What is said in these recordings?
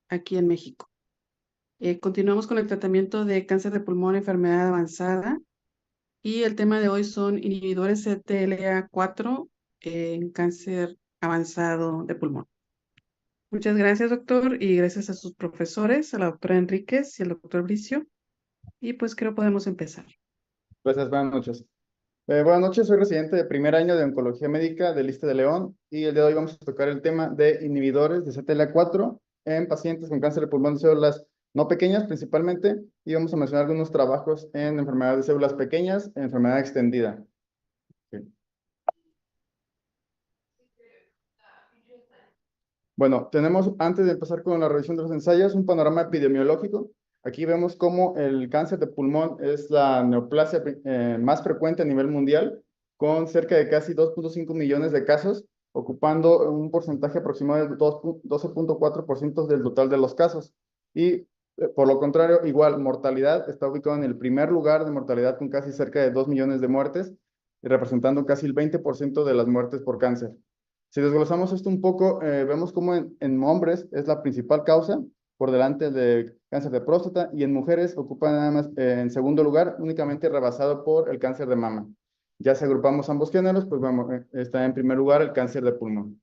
aquí en México. Continuamos con el tratamiento de cáncer de pulmón, enfermedad avanzada, y el tema de hoy son inhibidores CTLA4 en cáncer avanzado de pulmón. Muchas gracias, doctor, y gracias a sus profesores, a la doctora Enríquez y al doctor Bricio. Y pues creo podemos empezar. Gracias, buenas noches. Buenas noches, soy residente de primer año de Oncología Médica del ISSSTE de León y el día de hoy vamos a tocar el tema de inhibidores de CTLA4 en pacientes con cáncer de pulmón de células no pequeñas principalmente y vamos a mencionar algunos trabajos en enfermedad de células pequeñas, enfermedad extendida. Ok. Bueno, tenemos, antes de empezar con la revisión de los ensayos, un panorama epidemiológico. Aquí vemos cómo el cáncer de pulmón es la neoplasia más frecuente a nivel mundial, con cerca de casi 2.5 millones de casos, ocupando un porcentaje aproximado del 12.4% del total de los casos. Y por lo contrario, igual, mortalidad está ubicado en el primer lugar de mortalidad con casi cerca de 2 millones de muertes, y representando casi el 20% de las muertes por cáncer. Si desglosamos esto un poco, vemos cómo en hombres es la principal causa, por delante de cáncer de próstata, y en mujeres ocupa nada más en segundo lugar, únicamente rebasado por el cáncer de mama. Ya si agrupamos ambos géneros, pues vamos, está en primer lugar el cáncer de pulmón.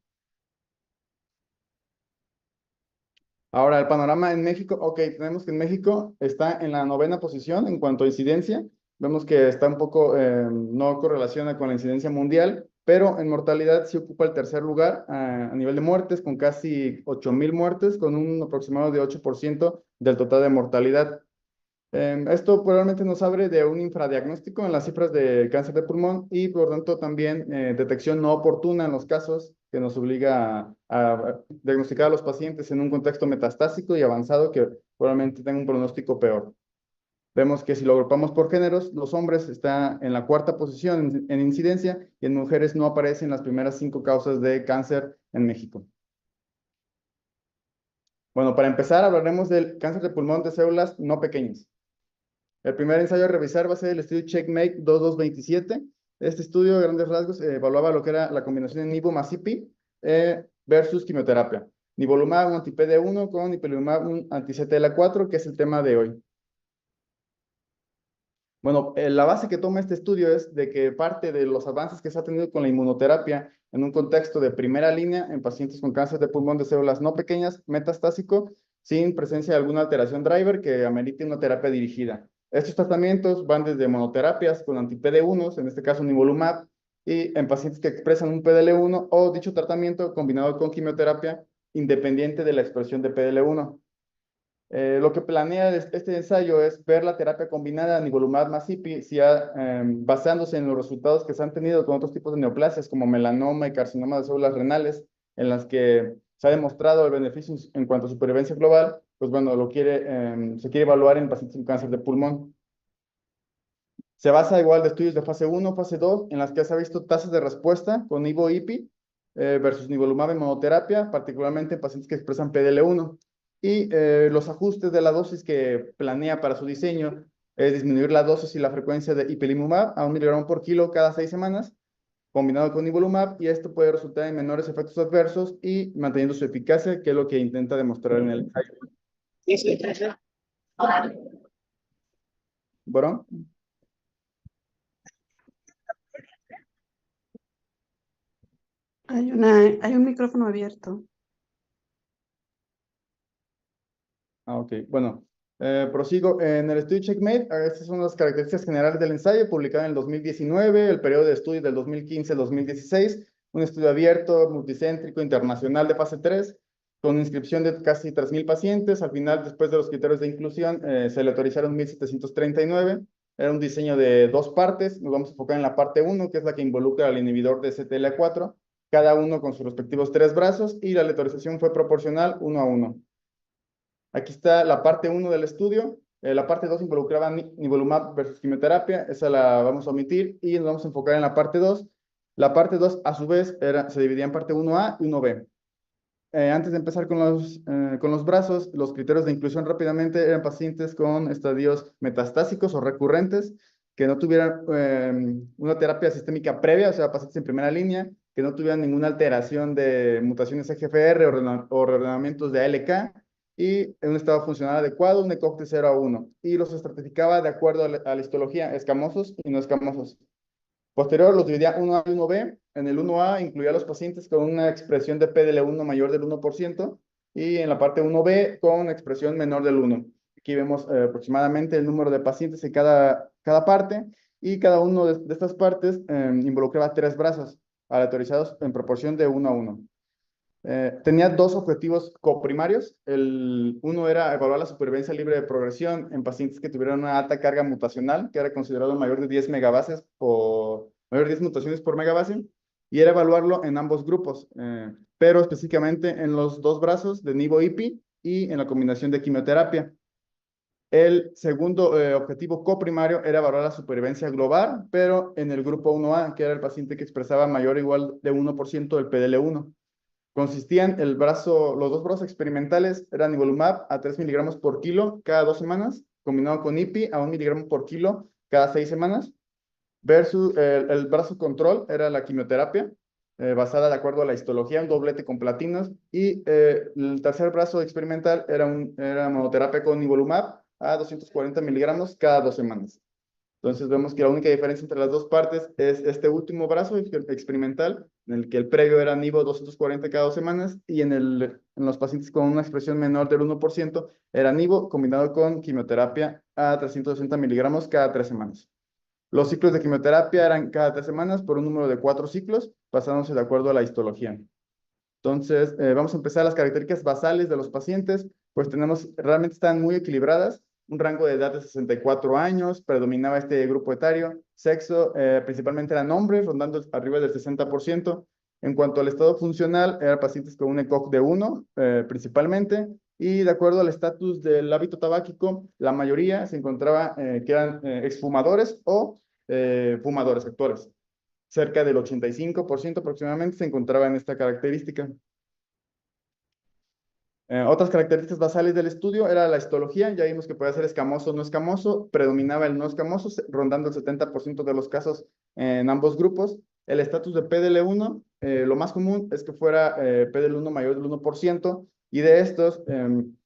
Ahora, el panorama en México, ok, tenemos que en México está en la 9ª posición en cuanto a incidencia. Vemos que está un poco, no correlaciona con la incidencia mundial, pero en mortalidad sí ocupa el tercer lugar a nivel de muertes, con casi 8,000 muertes, con un aproximado de 8% del total de mortalidad. Esto probablemente nos abre de un infradiagnóstico en las cifras de cáncer de pulmón y por tanto también detección no oportuna en los casos que nos obliga a diagnosticar a los pacientes en un contexto metastásico y avanzado que probablemente tenga un pronóstico peor. Vemos que si lo agrupamos por géneros, los hombres están en la 4ª posición en incidencia y en mujeres no aparecen las primeras 5 causas de cáncer en México. Bueno, para empezar hablaremos del cáncer de pulmón de células no pequeñas. El primer ensayo a revisar va a ser el estudio CheckMate 2227. Este estudio, de grandes rasgos, evaluaba lo que era la combinación de nivo más ipi versus quimioterapia. Nivolumab, un anti-PD1 con ipilimumab, un anti-CTLA4, que es el tema de hoy. Bueno, la base que toma este estudio es de que parte de los avances que se ha tenido con la inmunoterapia en un contexto de primera línea en pacientes con cáncer de pulmón de células no pequeñas, metastásico, sin presencia de alguna alteración driver que amerite una terapia dirigida. Estos tratamientos van desde monoterapias con anti-PD1s, en este caso nivolumab, y en pacientes que expresan un PDL1 o dicho tratamiento combinado con quimioterapia independiente de la expresión de PDL1. Lo que planea este ensayo es ver la terapia combinada nivolumab más ipi, basándose en los resultados que se han tenido con otros tipos de neoplasias como melanoma y carcinoma de células renales, en las que se ha demostrado el beneficio en cuanto a supervivencia global, pues bueno, se quiere evaluar en pacientes con cáncer de pulmón. Se basa igual de estudios de fase 1, fase 2, en las que se ha visto tasas de respuesta con nivo-ipi versus nivolumab en monoterapia, particularmente en pacientes que expresan PDL1. Y los ajustes de la dosis que planea para su diseño es disminuir la dosis y la frecuencia de ipilimumab a 1 miligramo por kilo cada 6 semanas, combinado con nivolumab, y esto puede resultar en menores efectos adversos y manteniendo su eficacia, que es lo que intenta demostrar en el ensayo. Bueno, Hay un micrófono abierto. ok, bueno, prosigo. En el estudio CheckMate, estas son las características generales del ensayo, publicado en el 2019, el periodo de estudio del 2015 al 2016, un estudio abierto, multicéntrico, internacional de fase 3, con inscripción de casi 3,000 pacientes. Al final, después de los criterios de inclusión, se le autorizaron 1,739. Era un diseño de 2 partes. Nos vamos a enfocar en la parte 1, que es la que involucra al inhibidor de CTLA4, cada uno con sus respectivos 3 brazos, y la autorización fue proporcional 1 a 1. Aquí está la parte 1 del estudio. La parte 2 involucraba nivolumab versus quimioterapia. Esa la vamos a omitir y nos vamos a enfocar en la parte 2. La parte 2, a su vez, se dividía en parte 1A y 1B. Antes de empezar con los brazos, los criterios de inclusión rápidamente eran pacientes con estadios metastásicos o recurrentes, que no tuvieran una terapia sistémica previa, o sea, pacientes en primera línea, que no tuvieran ninguna alteración de mutaciones EGFR o reordenamientos de ALK, y en un estado funcional adecuado, un ECOG de 0 a 1, y los estratificaba de acuerdo a la histología, escamosos y no escamosos. Posterior los dividía 1A y 1B. En el 1A incluía a los pacientes con una expresión de PDL1 mayor del 1%, y en la parte 1B con expresión menor del 1. Aquí vemos aproximadamente el número de pacientes en cada parte, y cada uno de estas partes involucraba 3 brazos aleatorizados en proporción de 1 a 1. Tenía dos objetivos coprimarios. El uno era evaluar la supervivencia libre de progresión en pacientes que tuvieran una alta carga mutacional, que era considerado mayor de 10 megabases mayor de 10 mutaciones por megabase, y era evaluarlo en ambos grupos, pero específicamente en los dos brazos de nivo-IPI y en la combinación de quimioterapia. El segundo objetivo coprimario era evaluar la supervivencia global, pero en el grupo 1A, que era el paciente que expresaba mayor o igual de 1% del PDL1. Consistían los dos brazos experimentales eran nivolumab a 3 miligramos por kilo cada 2 semanas, combinado con IPI a 1 miligramo por kilo cada 6 semanas, versus el brazo control era la quimioterapia, basada de acuerdo a la histología, un doblete con platinos, y el tercer brazo experimental era monoterapia con nivolumab a 240 miligramos cada 2 semanas. Entonces vemos que la única diferencia entre las dos partes es este último brazo experimental, en el que el previo era nivo 240 cada 2 semanas, y en los pacientes con una expresión menor del 1% era nivo combinado con quimioterapia a 360 miligramos cada 3 semanas. Los ciclos de quimioterapia eran cada 3 semanas por un número de 4 ciclos, basándose de acuerdo a la histología. Entonces, vamos a empezar las características basales de los pacientes. Pues realmente están muy equilibradas, un rango de edad de 64 años, predominaba este grupo etario, sexo, principalmente eran hombres, rondando arriba del 60%. En cuanto al estado funcional, eran pacientes con un ECOG de 1, principalmente, y de acuerdo al estatus del hábito tabáquico, la mayoría se encontraba que eran exfumadores o fumadores actuales. Cerca del 85% aproximadamente se encontraba en esta característica. Otras características basales del estudio era la histología. Ya vimos que puede ser escamoso o no escamoso. Predominaba el no escamoso, rondando el 70% de los casos en ambos grupos. El estatus de PDL1, lo más común es que fuera PDL1 mayor del 1%, y de estos, en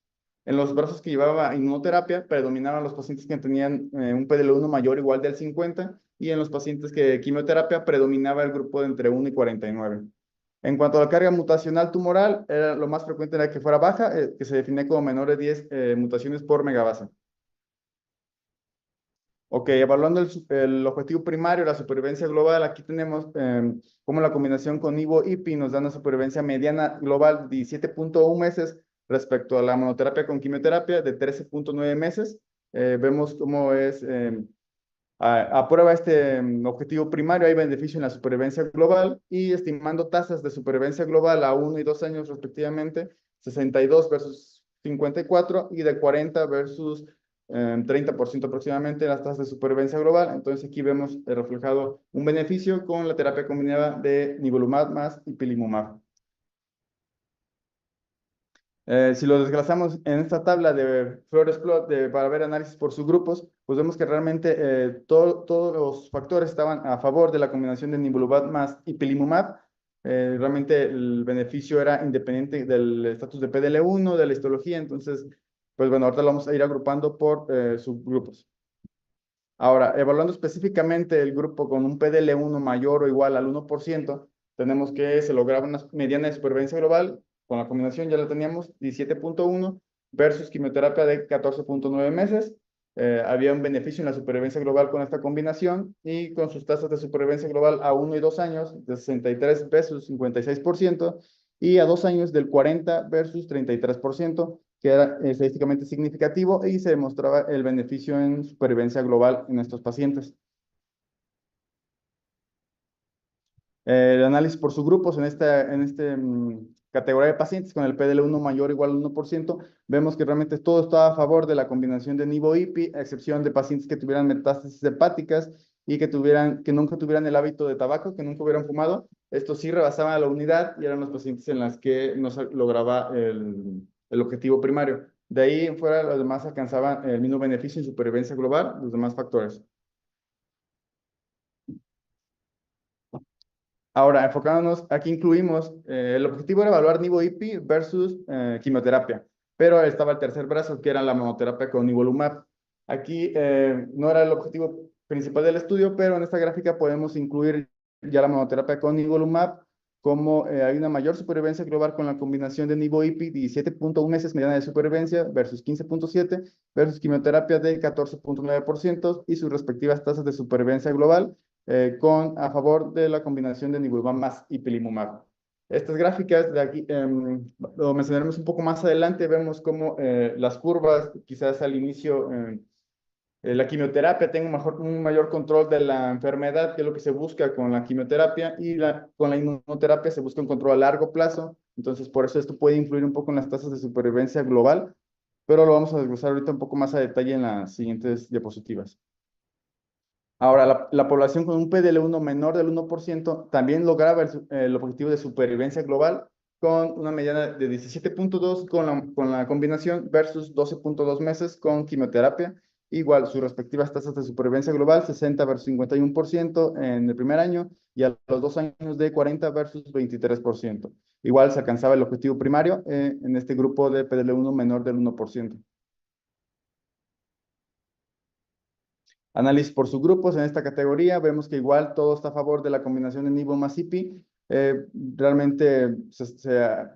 los brazos que llevaba inmunoterapia, predominaban los pacientes que tenían un PDL1 mayor o igual del 50, y en los pacientes que quimioterapia predominaba el grupo de entre 1 y 49. En cuanto a la carga mutacional tumoral, lo más frecuente era que fuera baja, que se define como menor de 10 mutaciones por megabase. Ok, evaluando el objetivo primario, la supervivencia global, aquí tenemos como la combinación con Ivo-IPI nos da una supervivencia mediana global de 17.1 meses respecto a la monoterapia con quimioterapia de 13.9 meses. Vemos cómo es, aprueba este objetivo primario, hay beneficio en la supervivencia global, y estimando tasas de supervivencia global a 1 y 2 años respectivamente, 62 versus 54, y de 40 versus 30% aproximadamente las tasas de supervivencia global. Entonces aquí vemos reflejado un beneficio con la terapia combinada de nivolumab más ipilimumab. Si lo desglosamos en esta tabla de Flores Plot para ver análisis por subgrupos, pues vemos que realmente todos los factores estaban a favor de la combinación de nivolumab más ipilimumab. Realmente el beneficio era independiente del estatus de PDL1, de la histología. Entonces, pues bueno, ahorita lo vamos a ir agrupando por subgrupos. Ahora, evaluando específicamente el grupo con un PDL1 mayor o igual al 1%, tenemos que se lograba una mediana de supervivencia global. Con la combinación ya la teníamos, 17.1 versus quimioterapia de 14.9 meses. Había un beneficio en la supervivencia global con esta combinación, y con sus tasas de supervivencia global a 1 y 2 años de 63 versus 56%, y a 2 años del 40 versus 33%, que era estadísticamente significativo, y se demostraba el beneficio en supervivencia global en estos pacientes. El análisis por subgrupos en esta categoría de pacientes con el PDL1 mayor o igual al 1%, vemos que realmente todo estaba a favor de la combinación de nivo-IPI, a excepción de pacientes que tuvieran metástasis hepáticas y que nunca tuvieran el hábito de tabaco, que nunca hubieran fumado. Estos sí rebasaban la unidad y eran los pacientes en las que no se lograba el objetivo primario. De ahí en fuera, los demás alcanzaban el mismo beneficio en supervivencia global, los demás factores. Ahora, enfocándonos, aquí incluimos, el objetivo era evaluar nivo-IPI versus quimioterapia. pero estaba el tercer brazo, que era la monoterapia con nivolumab. Aquí no era el objetivo principal del estudio, pero en esta gráfica podemos incluir ya la monoterapia con nivolumab, como hay una mayor supervivencia global con la combinación de nivo-IPI, 17.1 meses mediana de supervivencia versus 15.7, versus quimioterapia de 14.9% y sus respectivas tasas de supervivencia global a favor de la combinación de nivolumab más ipilimumab. Estas gráficas de aquí lo mencionaremos un poco más adelante. Vemos cómo las curvas, quizás al inicio, la quimioterapia tenga un mayor control de la enfermedad, que es lo que se busca con la quimioterapia, y con la inmunoterapia se busca un control a largo plazo. Entonces, por eso esto puede influir un poco en las tasas de supervivencia global, pero lo vamos a desglosar ahorita un poco más a detalle en las siguientes diapositivas. Ahora, la población con un PDL1 menor del 1% también lograba el objetivo de supervivencia global con una mediana de 17.2 con la combinación versus 12.2 meses con quimioterapia. Igual, sus respectivas tasas de supervivencia global, 60 versus 51% en el primer año y a los 2 años de 40 versus 23%. Igual se alcanzaba el objetivo primario en este grupo de PDL1 menor del 1%. Análisis por subgrupos en esta categoría, vemos que igual todo está a favor de la combinación de nivo más IPI. Realmente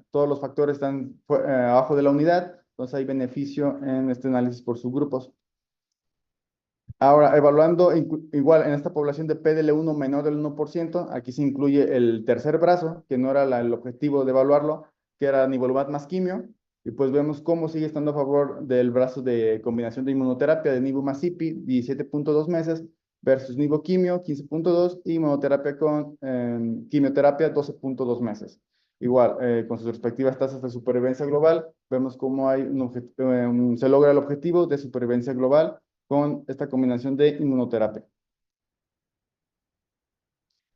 todos los factores están abajo de la unidad, entonces hay beneficio en este análisis por subgrupos. Ahora, evaluando igual en esta población de PDL1 menor del 1%, aquí se incluye el tercer brazo, que no era el objetivo de evaluarlo, que era nivolumab más quimio, y pues vemos cómo sigue estando a favor del brazo de combinación de inmunoterapia de nivo más IPI, 17.2 meses, versus nivo quimio, 15.2, y monoterapia con quimioterapia, 12.2 meses. Igual, con sus respectivas tasas de supervivencia global, vemos cómo hay se logra el objetivo de supervivencia global con esta combinación de inmunoterapia.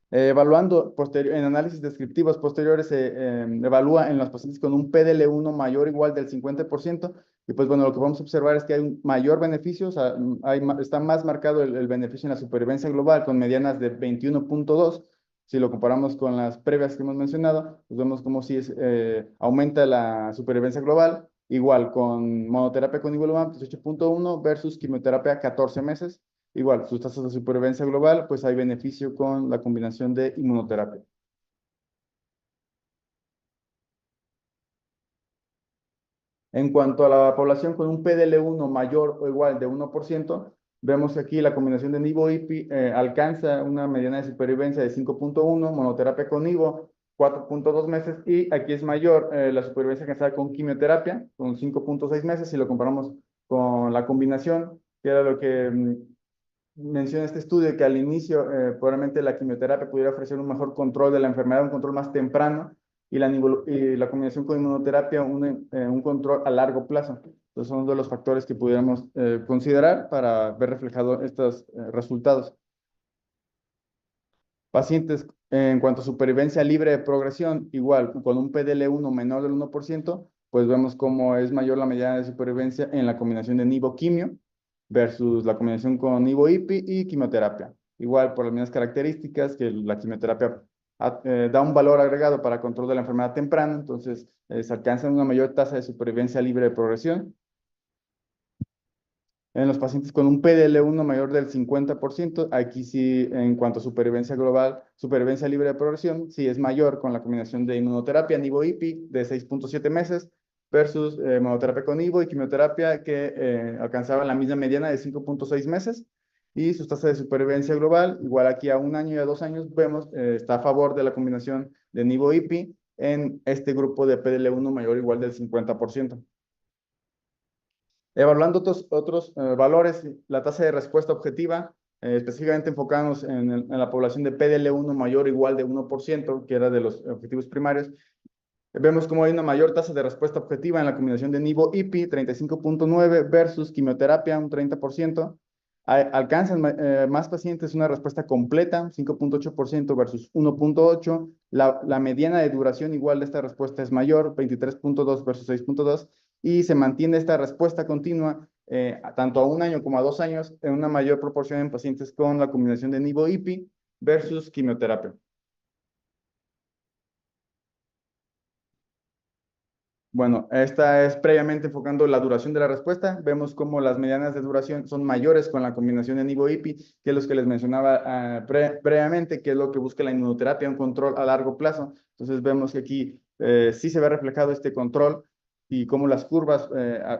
Evaluando en análisis descriptivos posteriores, se evalúa en los pacientes con un PDL1 mayor o igual del 50%, y pues bueno, lo que vamos a observar es que hay un mayor beneficio, o sea, está más marcado el beneficio en la supervivencia global con medianas de 21.2. Si lo comparamos con las previas que hemos mencionado, pues vemos como si aumenta la supervivencia global, igual con monoterapia con nivolumab 18.1 versus quimioterapia 14 meses. Igual, sus tasas de supervivencia global, pues hay beneficio con la combinación de inmunoterapia. En cuanto a la población con un PDL1 mayor o igual de 1%, vemos aquí la combinación de nivo-IPI alcanza una mediana de supervivencia de 5.1, monoterapia con nivo 4.2 meses, y aquí es mayor la supervivencia alcanzada con quimioterapia, con 5.6 meses, si lo comparamos con la combinación, que era lo que menciona este estudio, que al inicio probablemente la quimioterapia pudiera ofrecer un mejor control de la enfermedad, un control más temprano, y la combinación con inmunoterapia un control a largo plazo. Entonces son uno de los factores que pudiéramos considerar para ver reflejados estos resultados. Pacientes en cuanto a supervivencia libre de progresión, igual con un PDL1 menor del 1%, pues vemos cómo es mayor la mediana de supervivencia en la combinación de nivo-quimio versus la combinación con nivo-IPI y quimioterapia. Igual por las mismas características que la quimioterapia da un valor agregado para control de la enfermedad temprana, entonces se alcanza una mayor tasa de supervivencia libre de progresión. En los pacientes con un PDL1 mayor del 50%, aquí sí, en cuanto a supervivencia global, supervivencia libre de progresión, sí es mayor con la combinación de inmunoterapia, nivo-IPI, de 6.7 meses, versus monoterapia con nivo y quimioterapia, que alcanzaban la misma mediana de 5.6 meses, y sus tasas de supervivencia global, igual aquí a 1 año y a 2 años, vemos, está a favor de la combinación de nivo-IPI en este grupo de PDL1 mayor o igual del 50%. Evaluando otros valores, la tasa de respuesta objetiva, específicamente enfocados en la población de PDL1 mayor o igual de 1%, que era de los objetivos primarios, vemos cómo hay una mayor tasa de respuesta objetiva en la combinación de nivo-IPI, 35.9 versus quimioterapia, un 30%. Alcanzan más pacientes una respuesta completa, 5.8% versus 1.8. La mediana de duración igual de esta respuesta es mayor, 23.2 versus 6.2. Y se mantiene esta respuesta continua tanto a 1 año como a 2 años en una mayor proporción en pacientes con la combinación de nivo-IPI versus quimioterapia. Bueno, esta es previamente enfocando la duración de la respuesta. Vemos cómo las medianas de duración son mayores con la combinación de nivo-IPI, que es los que les mencionaba previamente, que es lo que busca la inmunoterapia, un control a largo plazo. Entonces vemos que aquí sí se ve reflejado este control y cómo las curvas,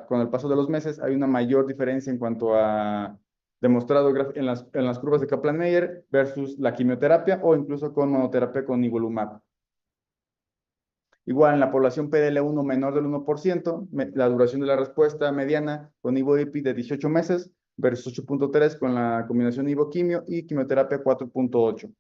con el paso de los meses, hay una mayor diferencia en cuanto a demostrado en las curvas de Kaplan-Meier versus la quimioterapia o incluso con monoterapia con nivolumab. Igual en la población PDL1 menor del 1%, la duración de la respuesta mediana con nivo-IPI de 18 meses versus 8.3 con la combinación nivo-quimio y quimioterapia 4.8.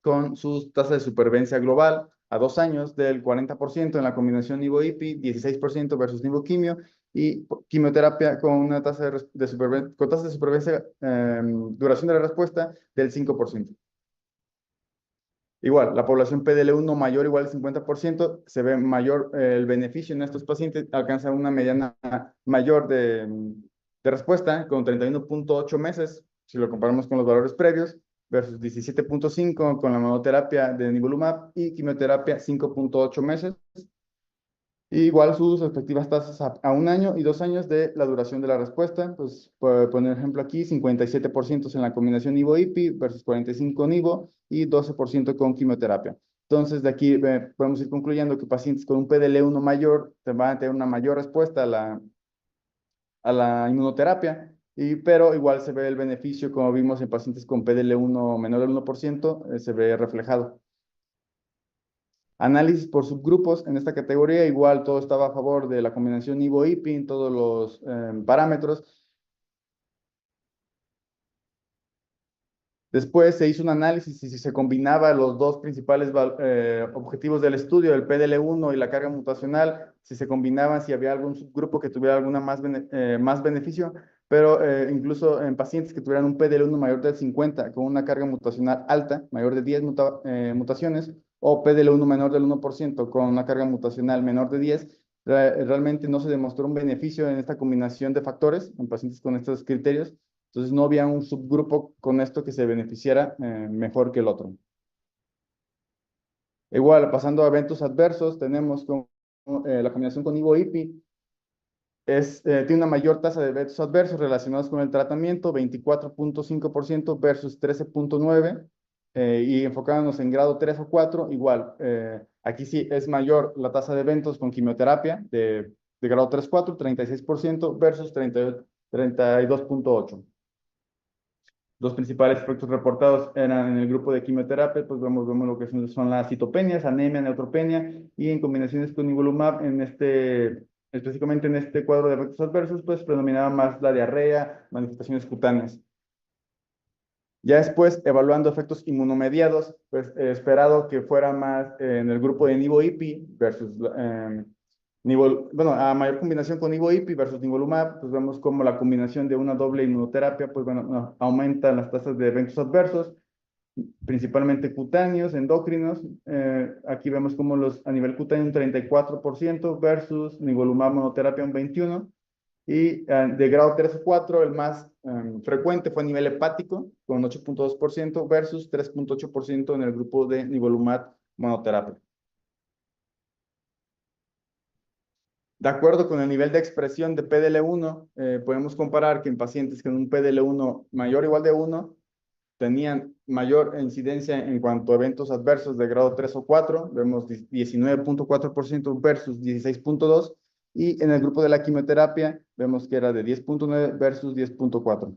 Con sus tasas de supervivencia global a 2 años del 40% en la combinación nivo-IPI, 16% versus nivo-quimio y quimioterapia con una tasa de supervivencia, duración de la respuesta del 5%. Igual, la población PDL1 mayor o igual al 50%, se ve mayor el beneficio en estos pacientes, alcanza una mediana mayor de respuesta con 31.8 meses, si lo comparamos con los valores previos, versus 17.5 con la monoterapia de nivolumab y quimioterapia 5.8 meses. Igual sus respectivas tasas a 1 año y 2 años de la duración de la respuesta. Pues, por poner ejemplo aquí, 57% en la combinación nivo-IPI versus 45 nivo y 12% con quimioterapia. Entonces, de aquí podemos ir concluyendo que pacientes con un PDL1 mayor van a tener una mayor respuesta a la inmunoterapia, pero igual se ve el beneficio, como vimos en pacientes con PDL1 menor del 1%, se ve reflejado. Análisis por subgrupos en esta categoría, igual todo estaba a favor de la combinación nivo-IPI en todos los parámetros. Después se hizo un análisis y si se combinaba los dos principales objetivos del estudio, el PDL1 y la carga mutacional, si se combinaban, si había algún subgrupo que tuviera alguna más beneficio, pero incluso en pacientes que tuvieran un PDL1 mayor de 50 con una carga mutacional alta, mayor de 10 mutaciones, o PDL1 menor del 1% con una carga mutacional menor de 10, realmente no se demostró un beneficio en esta combinación de factores en pacientes con estos criterios. Entonces no había un subgrupo con esto que se beneficiara mejor que el otro. Igual, pasando a eventos adversos, tenemos la combinación con nivo-IPI, tiene una mayor tasa de eventos adversos relacionados con el tratamiento, 24.5% versus 13.9%, y enfocándonos en grado 3 o 4, igual, aquí sí es mayor la tasa de eventos con quimioterapia de grado 3-4, 36% versus 32.8%. Los principales efectos reportados eran en el grupo de quimioterapia, pues vemos lo que son las citopenias, anemia, neutropenia, y en combinaciones con nivolumab, específicamente en este cuadro de efectos adversos, pues predominaba más la diarrea, manifestaciones cutáneas. Ya después, evaluando efectos inmunomediados, pues esperado que fuera más en el grupo de nivo-IPI versus a mayor combinación con nivo-IPI versus nivolumab, pues vemos como la combinación de una doble inmunoterapia, pues bueno, aumenta las tasas de eventos adversos, principalmente cutáneos, endocrinos. Aquí vemos como a nivel cutáneo un 34% versus nivolumab monoterapia un 21%. Y de grado 3 o 4, el más frecuente fue a nivel hepático, con 8.2% versus 3.8% en el grupo de nivolumab monoterapia. De acuerdo con el nivel de expresión de PDL1, podemos comparar que en pacientes con un PDL1 mayor o igual de 1, tenían mayor incidencia en cuanto a eventos adversos de grado 3 o 4, vemos 19.4% versus 16.2%, y en el grupo de la quimioterapia vemos que era de 10.9 versus 10.4.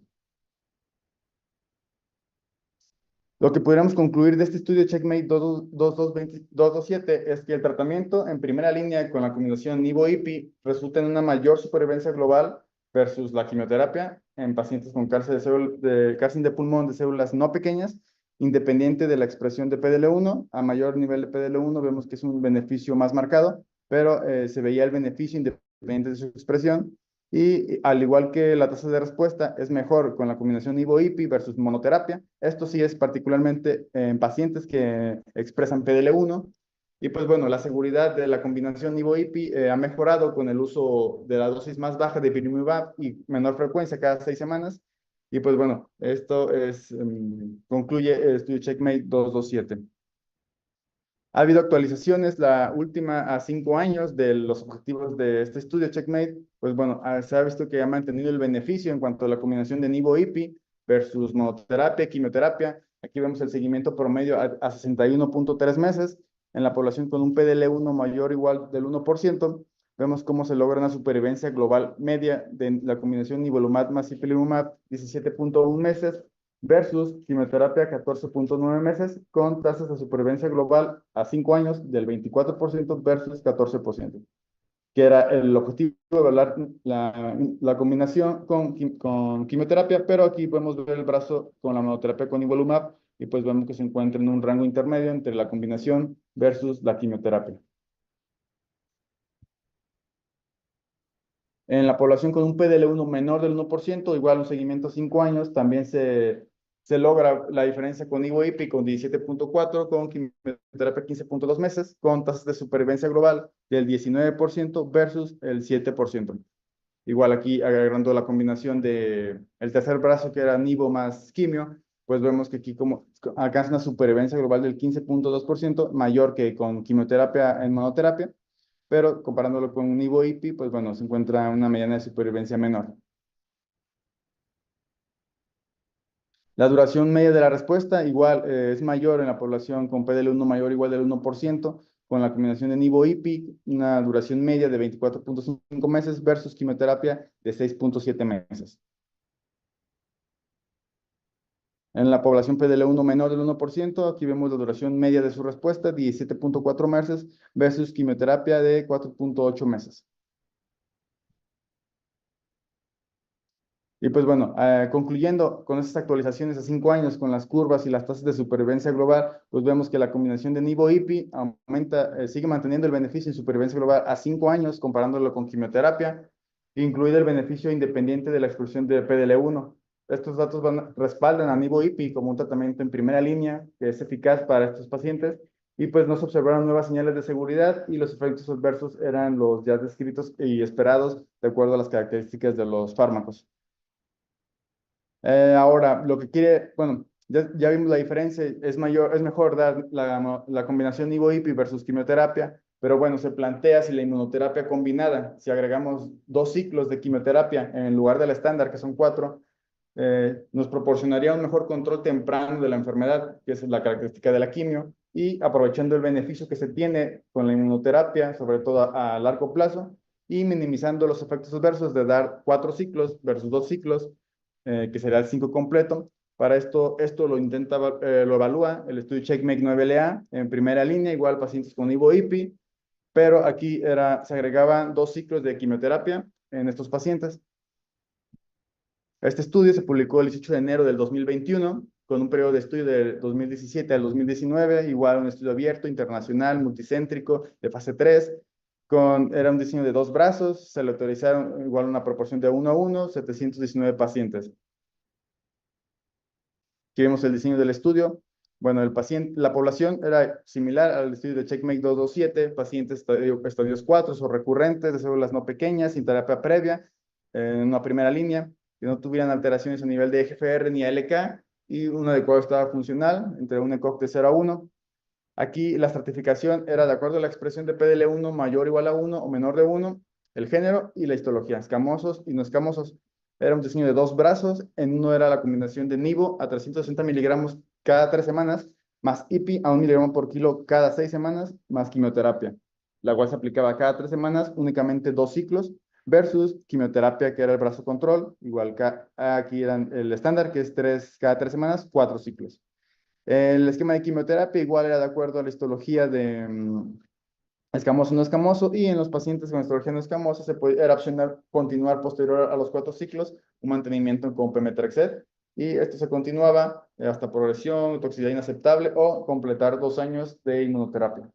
Lo que pudiéramos concluir de este estudio Checkmate 227 es que el tratamiento en primera línea con la combinación nivo-IPI resulta en una mayor supervivencia global versus la quimioterapia en pacientes con cáncer de pulmón de células no pequeñas, independiente de la expresión de PDL1. A mayor nivel de PDL1 vemos que es un beneficio más marcado, pero se veía el beneficio independiente de su expresión. Y al igual que la tasa de respuesta es mejor con la combinación nivo-IPI versus monoterapia. Esto sí es particularmente en pacientes que expresan PDL1. Y pues bueno, la seguridad de la combinación nivo-IPI ha mejorado con el uso de la dosis más baja de ipilimumab y menor frecuencia cada 6 semanas. Y pues bueno, esto concluye el estudio Checkmate 227. Ha habido actualizaciones, la última a 5 años de los objetivos de este estudio, Checkmate, pues bueno, se ha visto que ha mantenido el beneficio en cuanto a la combinación de nivo-IPI versus monoterapia, quimioterapia. Aquí vemos el seguimiento promedio a 61.3 meses en la población con un PDL1 mayor o igual del 1%. Vemos cómo se logra una supervivencia global media de la combinación nivolumab más ipilimumab, 17.1 meses, versus quimioterapia 14.9 meses, con tasas de supervivencia global a 5 años del 24% versus 14%, que era el objetivo de evaluar la combinación con quimioterapia, pero aquí podemos ver el brazo con la monoterapia con nivolumab y pues vemos que se encuentra en un rango intermedio entre la combinación versus la quimioterapia. En la población con un PDL1 menor del 1%, igual un seguimiento a 5 años, también se logra la diferencia con Ivo-IPI con 17.4, con quimioterapia 15.2 meses, con tasas de supervivencia global del 19% versus el 7%. Igual aquí agregando la combinación de el tercer brazo que era Nivo más quimio, pues vemos que aquí como alcanza una supervivencia global del 15.2%, mayor que con quimioterapia en monoterapia, pero comparándolo con un Nivo-IPI, pues bueno, se encuentra una mediana de supervivencia menor. La duración media de la respuesta igual es mayor en la población con PDL1 mayor o igual del 1%, con la combinación de Nivo-IPI, una duración media de 24.5 meses versus quimioterapia de 6.7 meses. En la población PDL1 menor del 1%, aquí vemos la duración media de su respuesta, 17.4 meses versus quimioterapia de 4.8 meses. Y pues bueno, concluyendo con estas actualizaciones a 5 años con las curvas y las tasas de supervivencia global, pues vemos que la combinación de Nivo-IPI aumenta, sigue manteniendo el beneficio en supervivencia global a 5 años comparándolo con quimioterapia, incluido el beneficio independiente de la exclusión de PDL1. Estos datos respaldan a Nivo-IPI como un tratamiento en primera línea que es eficaz para estos pacientes y pues no se observaron nuevas señales de seguridad y los efectos adversos eran los ya descritos y esperados de acuerdo a las características de los fármacos. Ahora, lo que quiere, bueno, ya vimos la diferencia, es mejor dar la combinación Nivo-IPI versus quimioterapia, pero bueno, se plantea si la inmunoterapia combinada, si agregamos 2 ciclos de quimioterapia en lugar del estándar, que son 4, nos proporcionaría un mejor control temprano de la enfermedad, que es la característica de la quimio, y aprovechando el beneficio que se tiene con la inmunoterapia, sobre todo a largo plazo, y minimizando los efectos adversos de dar 4 ciclos versus 2 ciclos, que será el 5 completo. Para esto lo evalúa el estudio Checkmate 9LA en primera línea, igual pacientes con Ivo-IPI, pero aquí se agregaban 2 ciclos de quimioterapia en estos pacientes. Este estudio se publicó el 18 de enero del 2021, con un periodo de estudio del 2017 al 2019, igual un estudio abierto, internacional, multicéntrico, de fase 3, era un diseño de 2 brazos, se le autorizaron igual una proporción de 1 a 1, 719 pacientes. Aquí vemos el diseño del estudio. Bueno, la población era similar al estudio de Checkmate 227, pacientes estadios 4 o recurrentes de células no pequeñas, sin terapia previa, en una primera línea, que no tuvieran alteraciones a nivel de EGFR ni ALK, y un adecuado estado funcional, entre un ECOG de 0 a 1. Aquí la estratificación era de acuerdo a la expresión de PDL1 mayor o igual a 1 o menor de 1, el género y la histología, escamosos y no escamosos. Era un diseño de 2 brazos, en uno era la combinación de Nivo a 360 miligramos cada 3 semanas, más IPI a 1 miligramo por kilo cada 6 semanas, más quimioterapia, la cual se aplicaba cada 3 semanas, únicamente 2 ciclos, versus quimioterapia, que era el brazo control, igual aquí eran el estándar, que es cada 3 semanas, 4 ciclos. El esquema de quimioterapia igual era de acuerdo a la histología de escamoso no escamoso, y en los pacientes con histología no escamosa era opcional continuar posterior a los 4 ciclos un mantenimiento con pemetrexed, y esto se continuaba hasta progresión, toxicidad inaceptable o completar 2 años de inmunoterapia.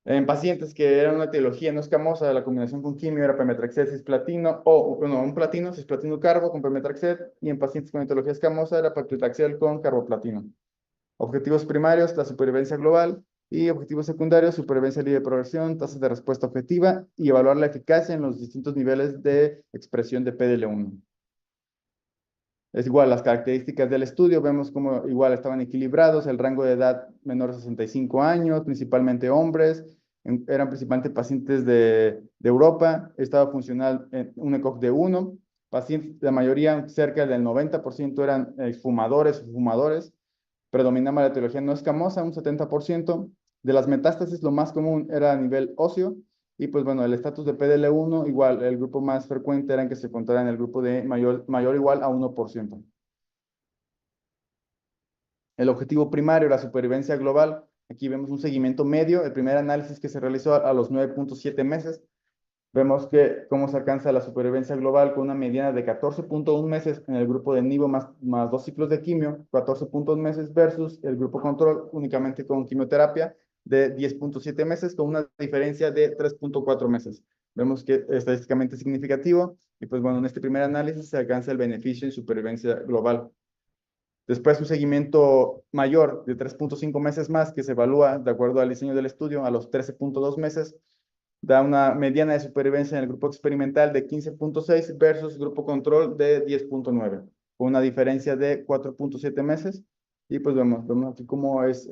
En pacientes que eran una etiología no escamosa, la combinación con quimio era pemetrexed cisplatino o, bueno, un platino, cisplatino carbo con pemetrexed, y en pacientes con etiología escamosa era paclitaxel con carboplatino. Objetivos primarios, la supervivencia global, y objetivos secundarios, supervivencia libre de progresión, tasas de respuesta objetiva y evaluar la eficacia en los distintos niveles de expresión de PDL1. Es igual, las características del estudio, vemos como igual estaban equilibrados, el rango de edad menor de 65 años, principalmente hombres, eran principalmente pacientes de Europa, estado funcional en un ECOG de 1, pacientes, la mayoría, cerca del 90% eran fumadores o fumadores, predominaba la etiología no escamosa, un 70%, de las metástasis lo más común era a nivel óseo, y pues bueno, el estatus de PDL1, igual, el grupo más frecuente era en que se encontrara en el grupo de mayor o igual a 1%. El objetivo primario, la supervivencia global. Aquí vemos un seguimiento medio. El primer análisis que se realizó a los 9.7 meses. Vemos que cómo se alcanza la supervivencia global con una mediana de 14.1 meses en el grupo de nivo más 2 ciclos de quimio, 14.1 meses versus el grupo control únicamente con quimioterapia de 10.7 meses con una diferencia de 3.4 meses. Vemos que estadísticamente significativo y pues bueno, en este primer análisis se alcanza el beneficio en supervivencia global. Después un seguimiento mayor de 3.5 meses más que se evalúa de acuerdo al diseño del estudio a los 13.2 meses, da una mediana de supervivencia en el grupo experimental de 15.6 versus grupo control de 10.9, con una diferencia de 4.7 meses. Y pues vemos aquí cómo es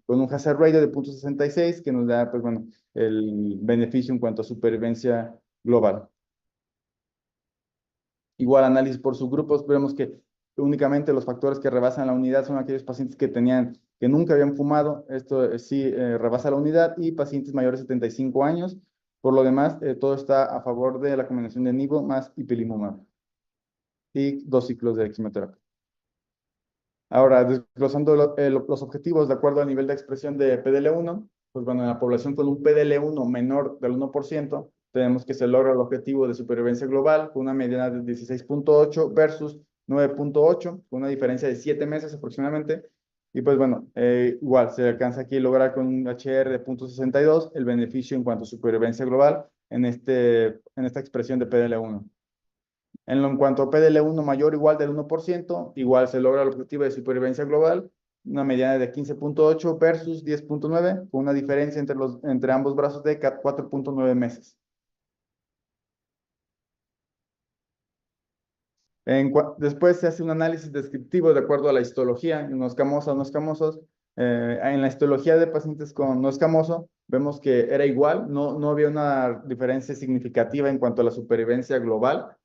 con un hazard ratio de 0.66 que nos da pues bueno, el beneficio en cuanto a supervivencia global. Igual análisis por subgrupos, vemos que únicamente los factores que rebasan la unidad son aquellos pacientes que nunca habían fumado, esto sí rebasa la unidad, y pacientes mayores de 75 años. Por lo demás, todo está a favor de la combinación de nivo más ipilimumab y 2 ciclos de quimioterapia. Ahora, desglosando los objetivos de acuerdo al nivel de expresión de PDL1, pues bueno, en la población con un PDL1 menor del 1%, tenemos que se logra el objetivo de supervivencia global con una mediana de 16.8 versus 9.8, con una diferencia de 7 meses aproximadamente. Y pues bueno, igual se alcanza aquí a lograr con un HR de 0.62 el beneficio en cuanto a supervivencia global en esta expresión de PDL1. En cuanto a PDL1 mayor o igual del 1%, igual se logra el objetivo de supervivencia global, una mediana de 15.8 versus 10.9, con una diferencia entre ambos brazos de 4.9 meses. Después se hace un análisis descriptivo de acuerdo a la histología, no escamosa o no escamosos. En la histología de pacientes con no escamoso, vemos que era igual, no había una diferencia significativa en cuanto a la supervivencia global.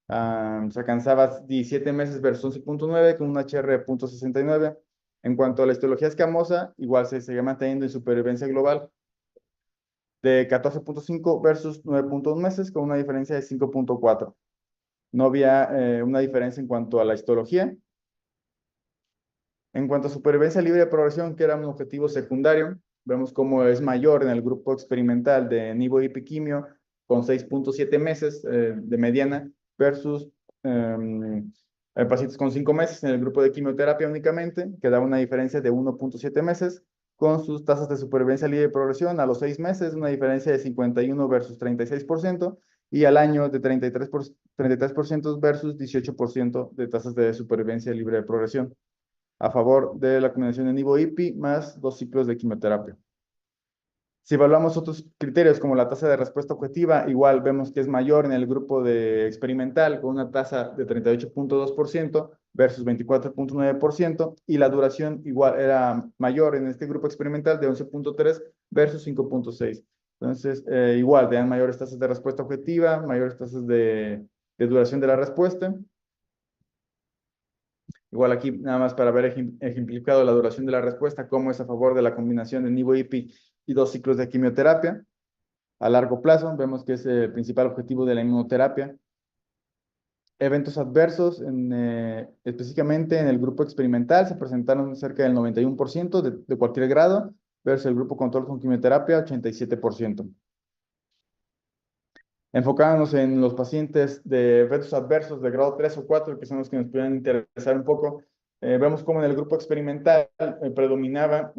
Se alcanzaba 17 meses versus 11.9 con un HR de 0.69. En cuanto a la histología escamosa, igual se sigue manteniendo en supervivencia global de 14.5 versus 9.1 meses con una diferencia de 5.4. No había una diferencia en cuanto a la histología. En cuanto a supervivencia libre de progresión, que era un objetivo secundario, vemos cómo es mayor en el grupo experimental de nivo ipiquimio con 6.7 meses de mediana versus pacientes con 5 meses en el grupo de quimioterapia únicamente, que da una diferencia de 1.7 meses, con sus tasas de supervivencia libre de progresión a los 6 meses, una diferencia de 51 versus 36%, y al año de 33% versus 18% de tasas de supervivencia libre de progresión, a favor de la combinación de nivo-IPI más 2 ciclos de quimioterapia. Si evaluamos otros criterios como la tasa de respuesta objetiva, igual vemos que es mayor en el grupo de experimental con una tasa de 38.2% versus 24.9%, y la duración igual era mayor en este grupo experimental de 11.3 versus 5.6. Entonces, igual, dan mayores tasas de respuesta objetiva, mayores tasas de duración de la respuesta. Igual aquí, nada más para ver ejemplificado la duración de la respuesta, cómo es a favor de la combinación de nivo-IPI y 2 ciclos de quimioterapia. A largo plazo, vemos que es el principal objetivo de la inmunoterapia. Eventos adversos, específicamente en el grupo experimental, se presentaron cerca del 91% de cualquier grado, versus el grupo control con quimioterapia, 87%. Enfocándonos en los pacientes de eventos adversos de grado 3 o 4, que son los que nos pueden interesar un poco, vemos como en el grupo experimental predominaba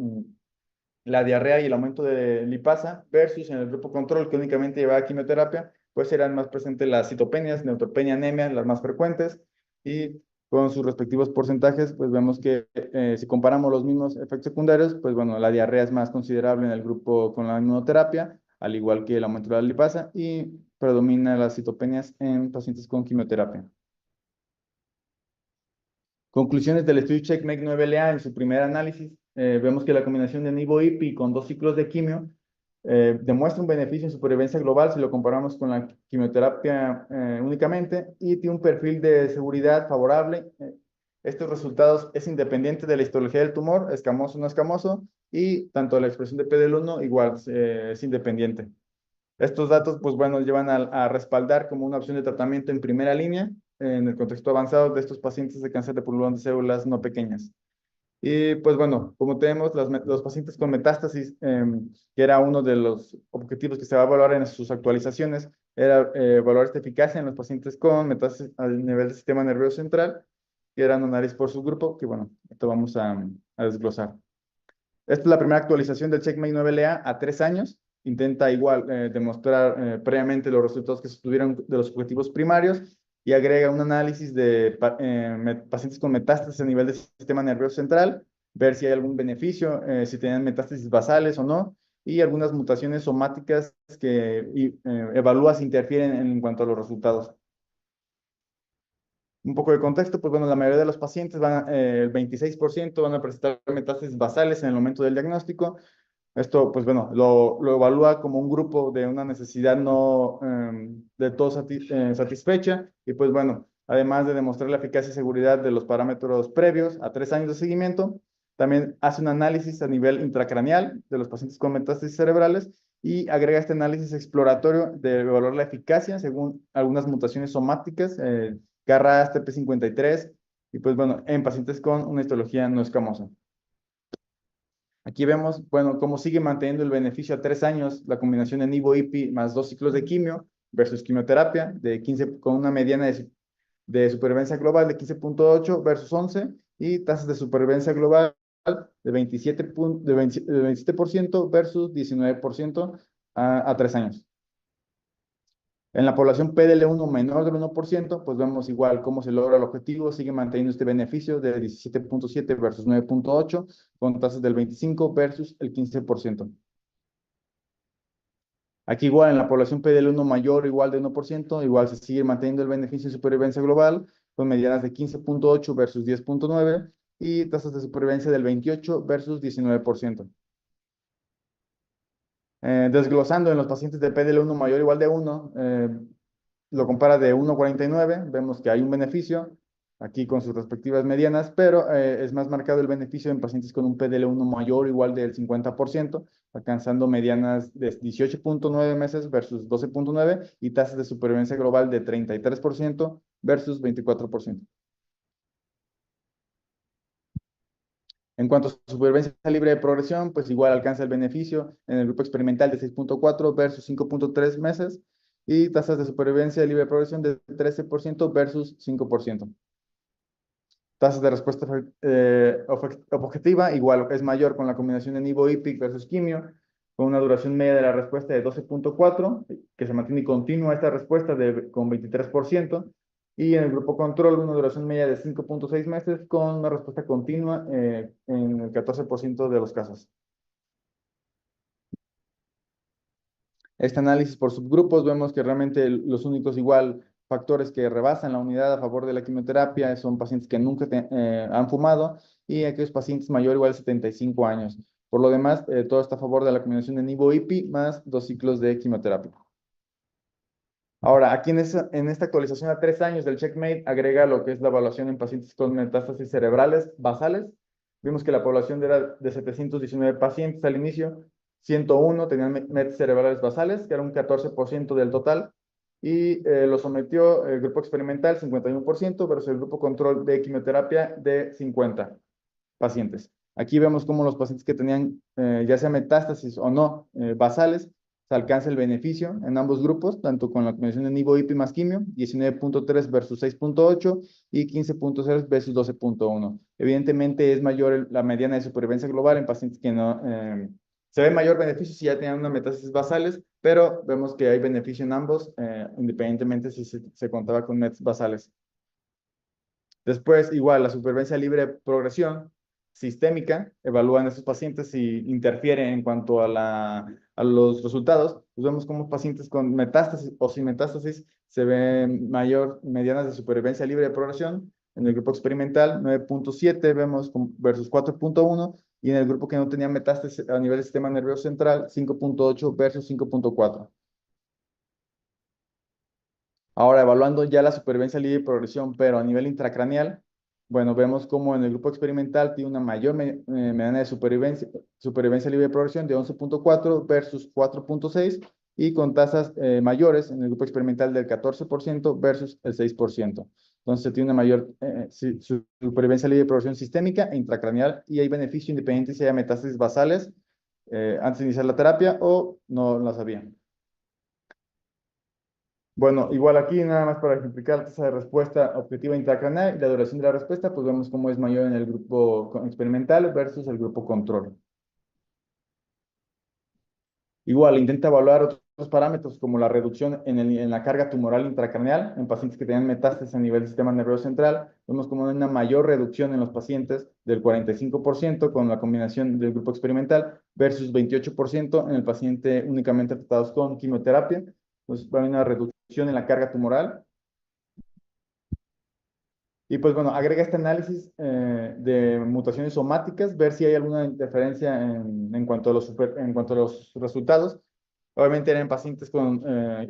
la diarrea y el aumento de lipasa, versus en el grupo control, que únicamente llevaba quimioterapia, pues eran más presentes las citopenias, neutropenia, anemia, las más frecuentes, y con sus respectivos porcentajes, pues vemos que si comparamos los mismos efectos secundarios, pues bueno, la diarrea es más considerable en el grupo con la inmunoterapia, al igual que el aumento de la lipasa, y predomina las citopenias en pacientes con quimioterapia. Conclusiones del estudio CheckMate 9LA en su primer análisis. Vemos que la combinación de nivo-IPI con 2 ciclos de quimio demuestra un beneficio en supervivencia global si lo comparamos con la quimioterapia únicamente y tiene un perfil de seguridad favorable. Estos resultados es independiente de la histología del tumor, escamoso o no escamoso, y tanto la expresión de PDL1 igual es independiente. Estos datos, pues bueno, llevan a respaldar como una opción de tratamiento en primera línea en el contexto avanzado de estos pacientes de cáncer de pulmón de células no pequeñas. Y pues bueno, como tenemos los pacientes con metástasis, que era uno de los objetivos que se va a evaluar en sus actualizaciones, era evaluar esta eficacia en los pacientes con metástasis a nivel del sistema nervioso central, que eran análisis por subgrupo, que bueno, esto vamos a desglosar. Esta es la primera actualización del CheckMate 9LA a 3 años. Intenta igual demostrar previamente los resultados que se obtuvieron de los objetivos primarios y agrega un análisis de pacientes con metástasis a nivel del sistema nervioso central, ver si hay algún beneficio, si tienen metástasis basales o no, y algunas mutaciones somáticas que evalúa si interfieren en cuanto a los resultados. Un poco de contexto, pues bueno, la mayoría de los pacientes el 26% van a presentar metástasis basales en el momento del diagnóstico. Esto, pues bueno, lo evalúa como un grupo de una necesidad no de todo satisfecha. Y pues bueno, además de demostrar la eficacia y seguridad de los parámetros previos a 3 años de seguimiento, también hace un análisis a nivel intracraneal de los pacientes con metástasis cerebrales y agrega este análisis exploratorio de evaluar la eficacia según algunas mutaciones somáticas, KRAS, TP53, y pues bueno, en pacientes con una histología no escamosa. Aquí vemos, bueno, cómo sigue manteniendo el beneficio a 3 años la combinación de nivo-IPI más 2 ciclos de quimio versus quimioterapia de 15, con una mediana de supervivencia global de 15.8 versus 11 y tasas de supervivencia global de 27% versus 19% a 3 años. En la población PDL1 menor del 1%, pues vemos igual cómo se logra el objetivo, sigue manteniendo este beneficio de 17.7 versus 9.8, con tasas del 25 versus el 15%. Aquí igual en la población PDL1 mayor o igual de 1%, igual se sigue manteniendo el beneficio de supervivencia global, con medianas de 15.8 versus 10.9 y tasas de supervivencia del 28 versus 19%. Desglosando en los pacientes de PDL1 mayor o igual de 1, lo compara de 1.49, vemos que hay un beneficio, aquí con sus respectivas medianas, pero es más marcado el beneficio en pacientes con un PDL1 mayor o igual del 50%, alcanzando medianas de 18.9 meses versus 12.9 y tasas de supervivencia global de 33% versus 24%. En cuanto a supervivencia libre de progresión, pues igual alcanza el beneficio en el grupo experimental de 6.4 versus 5.3 meses y tasas de supervivencia libre de progresión de 13% versus 5%. Tasas de respuesta objetiva, igual es mayor con la combinación de nivo-IPIC versus quimio, con una duración media de la respuesta de 12.4, que se mantiene continua esta respuesta con 23%, y en el grupo control una duración media de 5.6 meses con una respuesta continua en el 14% de los casos. Este análisis por subgrupos vemos que realmente los únicos igual factores que rebasan la unidad a favor de la quimioterapia son pacientes que nunca han fumado y aquellos pacientes mayor o igual a 75 años. Por lo demás, todo está a favor de la combinación de nivo-IPI más 2 ciclos de quimioterapia. Ahora, aquí en esta actualización a 3 años del CheckMate agrega lo que es la evaluación en pacientes con metástasis cerebrales basales. Vimos que la población era de 719 pacientes al inicio, 101 tenían metástasis cerebrales basales, que era un 14% del total, y lo sometió el grupo experimental 51% versus el grupo control de quimioterapia de 50 pacientes. Aquí vemos cómo los pacientes que tenían ya sea metástasis o no basales, se alcanza el beneficio en ambos grupos, tanto con la combinación de nivo-IPI más quimio, 19.3 versus 6.8 y 15.0 versus 12.1. Evidentemente es mayor la mediana de supervivencia global en pacientes que no... se ve mayor beneficio si ya tenían una metástasis basales, pero vemos que hay beneficio en ambos, independientemente si se contaba con metas basales. Después, igual, la supervivencia libre de progresión sistémica, evalúan a estos pacientes si interfiere en cuanto a los resultados. Pues vemos cómo pacientes con metástasis o sin metástasis se ven medianas de supervivencia libre de progresión en el grupo experimental, 9.7 vemos versus 4.1, y en el grupo que no tenía metástasis a nivel del sistema nervioso central, 5.8 versus 5.4. Ahora, evaluando ya la supervivencia libre y progresión, pero a nivel intracraneal, bueno, vemos como en el grupo experimental tiene una mayor mediana de supervivencia libre y progresión de 11.4 versus 4.6, y con tasas mayores en el grupo experimental del 14% versus el 6%. Entonces, se tiene una mayor supervivencia libre y progresión sistémica e intracraneal, y hay beneficio independiente si hay metástasis basales antes de iniciar la terapia o no las había. Bueno, igual aquí nada más para ejemplificar la tasa de respuesta objetiva intracraneal y la duración de la respuesta, pues vemos cómo es mayor en el grupo experimental versus el grupo control. Igual intenta evaluar otros parámetros como la reducción en la carga tumoral intracraneal en pacientes que tenían metástasis a nivel del sistema nervioso central. Vemos como hay una mayor reducción en los pacientes del 45% con la combinación del grupo experimental versus 28% en el paciente únicamente tratados con quimioterapia. Entonces va a haber una reducción en la carga tumoral. Y pues bueno, agrega este análisis de mutaciones somáticas, ver si hay alguna interferencia en cuanto a en cuanto a los resultados. Obviamente eran pacientes con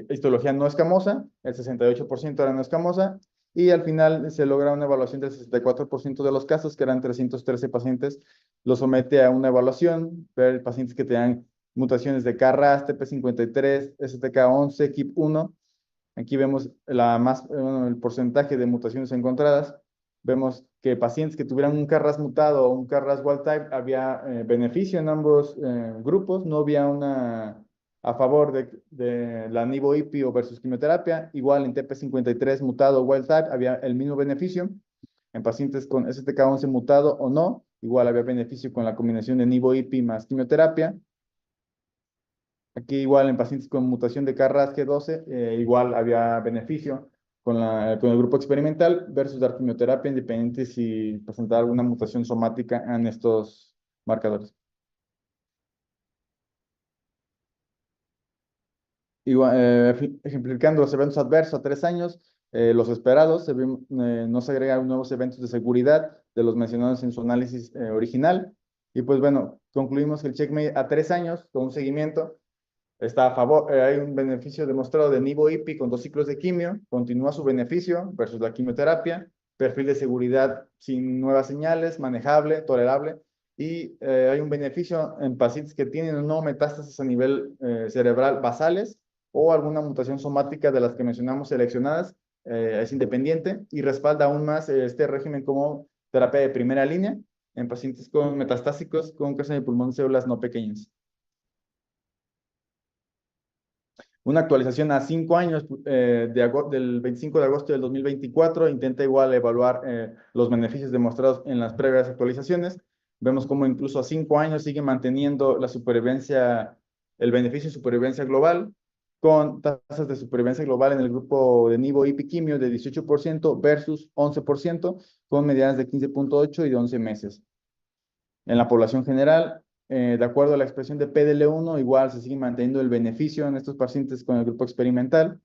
histología no escamosa, el 68% era no escamosa, y al final se logra una evaluación del 64% de los casos, que eran 313 pacientes, lo somete a una evaluación, ver pacientes que tenían mutaciones de KRAS, TP53, STK11, KIP1. Aquí vemos bueno, el porcentaje de mutaciones encontradas. Vemos que pacientes que tuvieran un KRAS mutado o un KRAS wild type había beneficio en ambos grupos. No había una a favor de la nivo-ipi o versus quimioterapia. Igual en TP53 mutado o wild type había el mismo beneficio. En pacientes con STK11 mutado o no, igual había beneficio con la combinación de nivo-ipi más quimioterapia. Aquí igual en pacientes con mutación de KRAS G12, igual había beneficio con el grupo experimental versus dar quimioterapia independiente si presentaba alguna mutación somática en estos marcadores. Igual, ejemplificando los eventos adversos a 3 años, los esperados, no se agregan nuevos eventos de seguridad de los mencionados en su análisis original. Y pues bueno, concluimos que el checkmate a 3 años, con un seguimiento, está a favor, hay un beneficio demostrado de nivo-ipi con 2 ciclos de quimio, continúa su beneficio versus la quimioterapia, perfil de seguridad sin nuevas señales, manejable, tolerable, y hay un beneficio en pacientes que tienen o no metástasis a nivel cerebral basales o alguna mutación somática de las que mencionamos seleccionadas, es independiente y respalda aún más este régimen como terapia de primera línea en pacientes con metastásicos con cáncer de pulmón, células no pequeñas. Una actualización a 5 años del 25 de agosto del 2024 intenta igual evaluar los beneficios demostrados en las previas actualizaciones. Vemos cómo incluso a 5 años sigue manteniendo la supervivencia, el beneficio de supervivencia global, con tasas de supervivencia global en el grupo de nivo-ipi quimio de 18% versus 11%, con medianas de 15.8 y de 11 meses. En la población general, de acuerdo a la expresión de PDL1, igual se sigue manteniendo el beneficio en estos pacientes con el grupo experimental.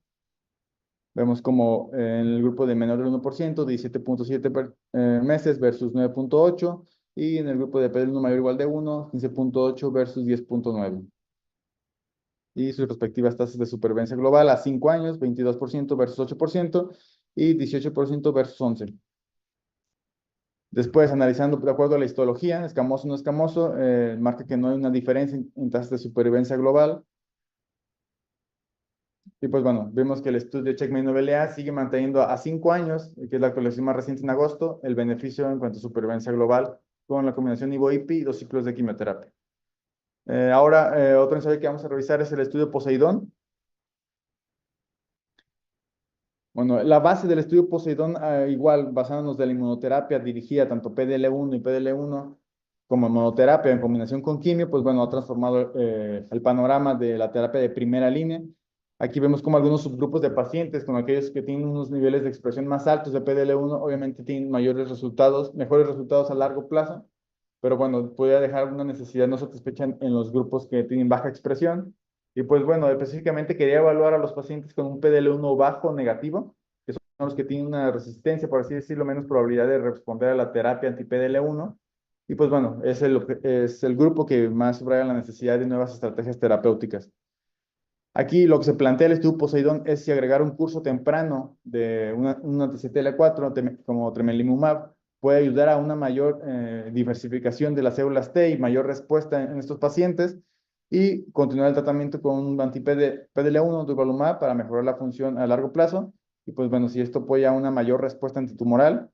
Vemos como en el grupo de menor del 1%, 17.7 meses versus 9.8, y en el grupo de PDL1 mayor o igual de 1, 15.8 versus 10.9. Y sus respectivas tasas de supervivencia global a 5 años, 22% versus 8%, y 18% versus 11%. Después, analizando de acuerdo a la histología, escamoso o no escamoso, marca que no hay una diferencia en tasas de supervivencia global. Y pues bueno, vemos que el estudio Checkmate 9LA sigue manteniendo a 5 años, que es la actualización más reciente en agosto, el beneficio en cuanto a supervivencia global con la combinación nivo-ipi y 2 ciclos de quimioterapia. Ahora, otro ensayo que vamos a revisar es el estudio Poseidón. Bueno, la base del estudio Poseidón, igual basándonos de la inmunoterapia dirigida tanto PDL1 y PDL1 como monoterapia en combinación con quimio, pues bueno, ha transformado el panorama de la terapia de primera línea. Aquí vemos como algunos subgrupos de pacientes, con aquellos que tienen unos niveles de expresión más altos de PDL1, obviamente tienen mayores resultados, mejores resultados a largo plazo, pero bueno, podría dejar una necesidad no satisfecha en los grupos que tienen baja expresión. Y pues bueno, específicamente quería evaluar a los pacientes con un PDL1 bajo negativo, que los que tienen una resistencia, por así decirlo, menos probabilidad de responder a la terapia anti-PDL1. Y pues bueno, es el grupo que más subraya la necesidad de nuevas estrategias terapéuticas. Aquí lo que se plantea el estudio Poseidón es si agregar un curso temprano de un anti-CTLA4 como tremelimumab puede ayudar a una mayor diversificación de las células T y mayor respuesta en estos pacientes y continuar el tratamiento con un anti-PDL1, durvalumab, para mejorar la función a largo plazo. Y pues bueno, si esto apoya una mayor respuesta antitumoral,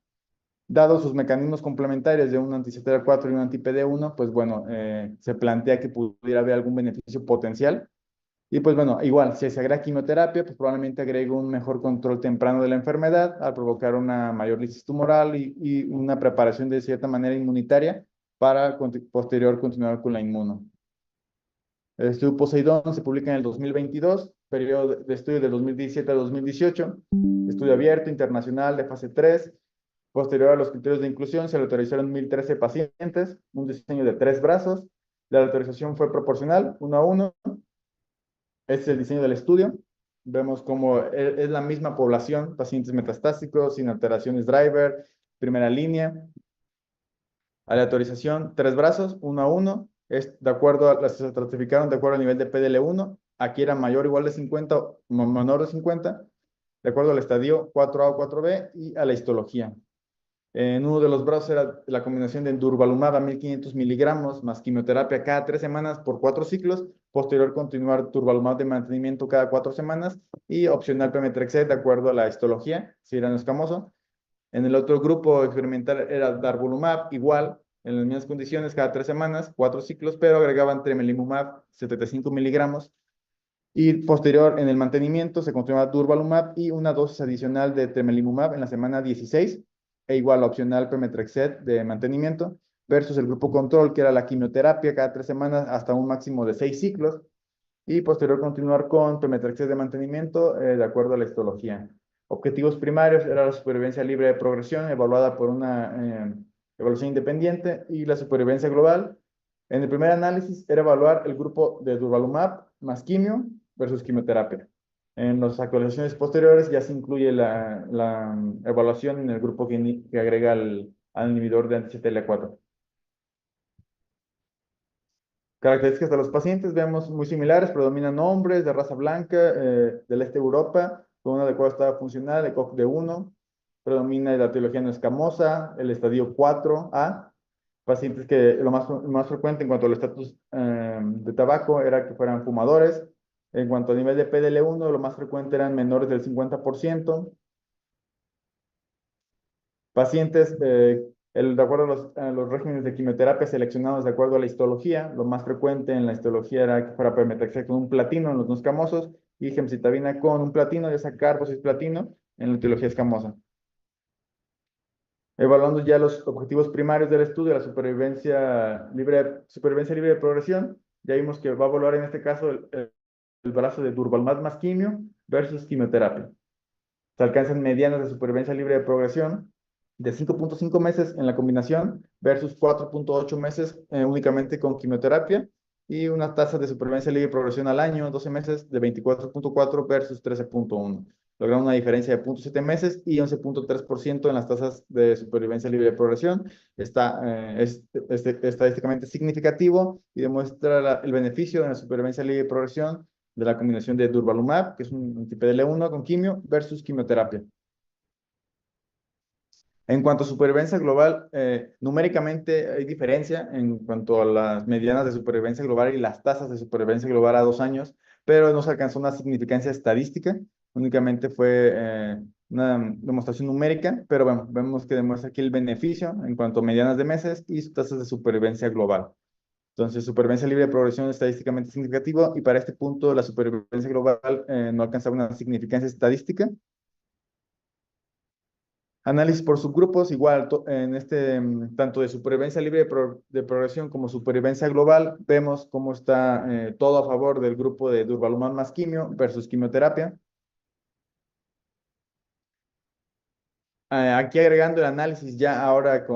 dado sus mecanismos complementarios de un anti-CTLA4 y un anti-PD1, pues bueno, se plantea que pudiera haber algún beneficio potencial. Y pues bueno, igual, si se agrega quimioterapia, pues probablemente agregue un mejor control temprano de la enfermedad al provocar una mayor lisis tumoral y una preparación de cierta manera inmunitaria para posterior continuar con la inmuno. El estudio Poseidón se publica en el 2022, periodo de estudio del 2017 a 2018, estudio abierto internacional de fase 3. Posterior a los criterios de inclusión, se le autorizaron 1.013 pacientes, un diseño de 3 brazos. La autorización fue proporcional, 1:1. Este es el diseño del estudio. Vemos cómo es la misma población, pacientes metastásicos, sin alteraciones driver, primera línea. Aleatorización, 3 brazos, 1:1. Es de acuerdo a las se estratificaron de acuerdo al nivel de PDL1. Aquí era mayor o igual de 50 o menor de 50, de acuerdo al estadio 4A o 4B y a la histología. En uno de los brazos era la combinación de durvalumab a 1.500 miligramos más quimioterapia cada 3 semanas por 4 ciclos. Posterior, continuar durvalumab de mantenimiento cada 4 semanas y opcional pemetrexed de acuerdo a la histología, si era no escamoso. En el otro grupo experimental era darvolumab, igual, en las mismas condiciones, cada 3 semanas, 4 ciclos, pero agregaban tremelimumab, 75 miligramos. Y posterior, en el mantenimiento, se continuaba durvalumab y una dosis adicional de tremelimumab en la semana 16, e igual opcional pemetrexed de mantenimiento, versus el grupo control, que era la quimioterapia cada 3 semanas hasta un máximo de 6 ciclos, y posterior continuar con pemetrexed de mantenimiento de acuerdo a la histología. Objetivos primarios era la supervivencia libre de progresión, evaluada por una evaluación independiente, y la supervivencia global. En el primer análisis era evaluar el grupo de durvalumab más quimio versus quimioterapia. En las actualizaciones posteriores ya se incluye la evaluación en el grupo que agrega al inhibidor de anti-CTLA4. Características de los pacientes, vemos muy similares, predominan hombres de raza blanca, del este de Europa, con un adecuado estado funcional, ECOG de 1, predomina la etiología no escamosa, el estadio 4A, pacientes que lo más frecuente en cuanto al estatus de tabaco era que fueran fumadores. En cuanto a nivel de PDL1, lo más frecuente eran menores del 50%. Pacientes, de acuerdo a los regímenes de quimioterapia seleccionados de acuerdo a la histología, lo más frecuente en la histología era que fuera pemetrexed con un platino en los no escamosos y gemcitabina con un platino, ya sea carbosis platino en la etiología escamosa. Evaluando ya los objetivos primarios del estudio, la supervivencia libre de progresión, ya vimos que va a evaluar en este caso el brazo de durvalumab más quimio versus quimioterapia. Se alcanzan medianas de supervivencia libre de progresión de 5.5 meses en la combinación versus 4.8 meses únicamente con quimioterapia, y una tasa de supervivencia libre de progresión al año, 12 meses, de 24.4 versus 13.1. Lograron una diferencia de 0.7 meses y 11.3% en las tasas de supervivencia libre de progresión. Es estadísticamente significativo y demuestra el beneficio en la supervivencia libre de progresión de la combinación de durvalumab, que es un anti-PDL1 con quimio, versus quimioterapia. En cuanto a supervivencia global, numéricamente hay diferencia en cuanto a las medianas de supervivencia global y las tasas de supervivencia global a 2 años, pero no se alcanzó una significancia estadística, únicamente fue una demostración numérica, pero bueno, vemos que demuestra aquí el beneficio en cuanto a medianas de meses y tasas de supervivencia global. Entonces, supervivencia libre de progresión es estadísticamente significativo, y para este punto la supervivencia global no alcanzaba una significancia estadística. Análisis por subgrupos, igual, tanto de supervivencia libre de progresión como supervivencia global, vemos cómo está todo a favor del grupo de durvalumab más quimio versus quimioterapia. Aquí agregando el análisis ya ahora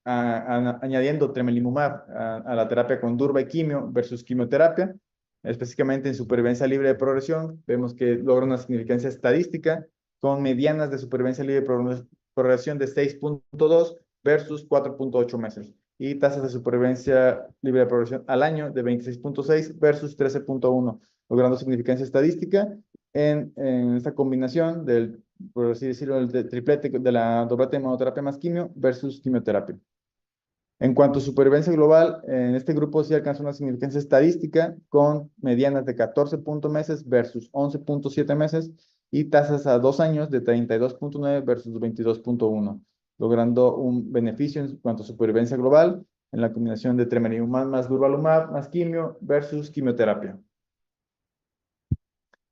añadiendo tremelimumab a la terapia con durva y quimio versus quimioterapia, específicamente en supervivencia libre de progresión, vemos que logra una significancia estadística con medianas de supervivencia libre de progresión de 6.2 versus 4.8 meses. Y tasas de supervivencia libre de progresión al año de 26.6 versus 13.1, logrando significancia estadística en esta combinación del, por así decirlo, el triplete de la doblete de monoterapia más quimio versus quimioterapia. En cuanto a supervivencia global, en este grupo sí alcanzó una significancia estadística con medianas de 14 meses versus 11.7 meses y tasas a 2 años de 32.9 versus 22.1, logrando un beneficio en cuanto a supervivencia global en la combinación de tremelimumab más durvalumab más quimio versus quimioterapia.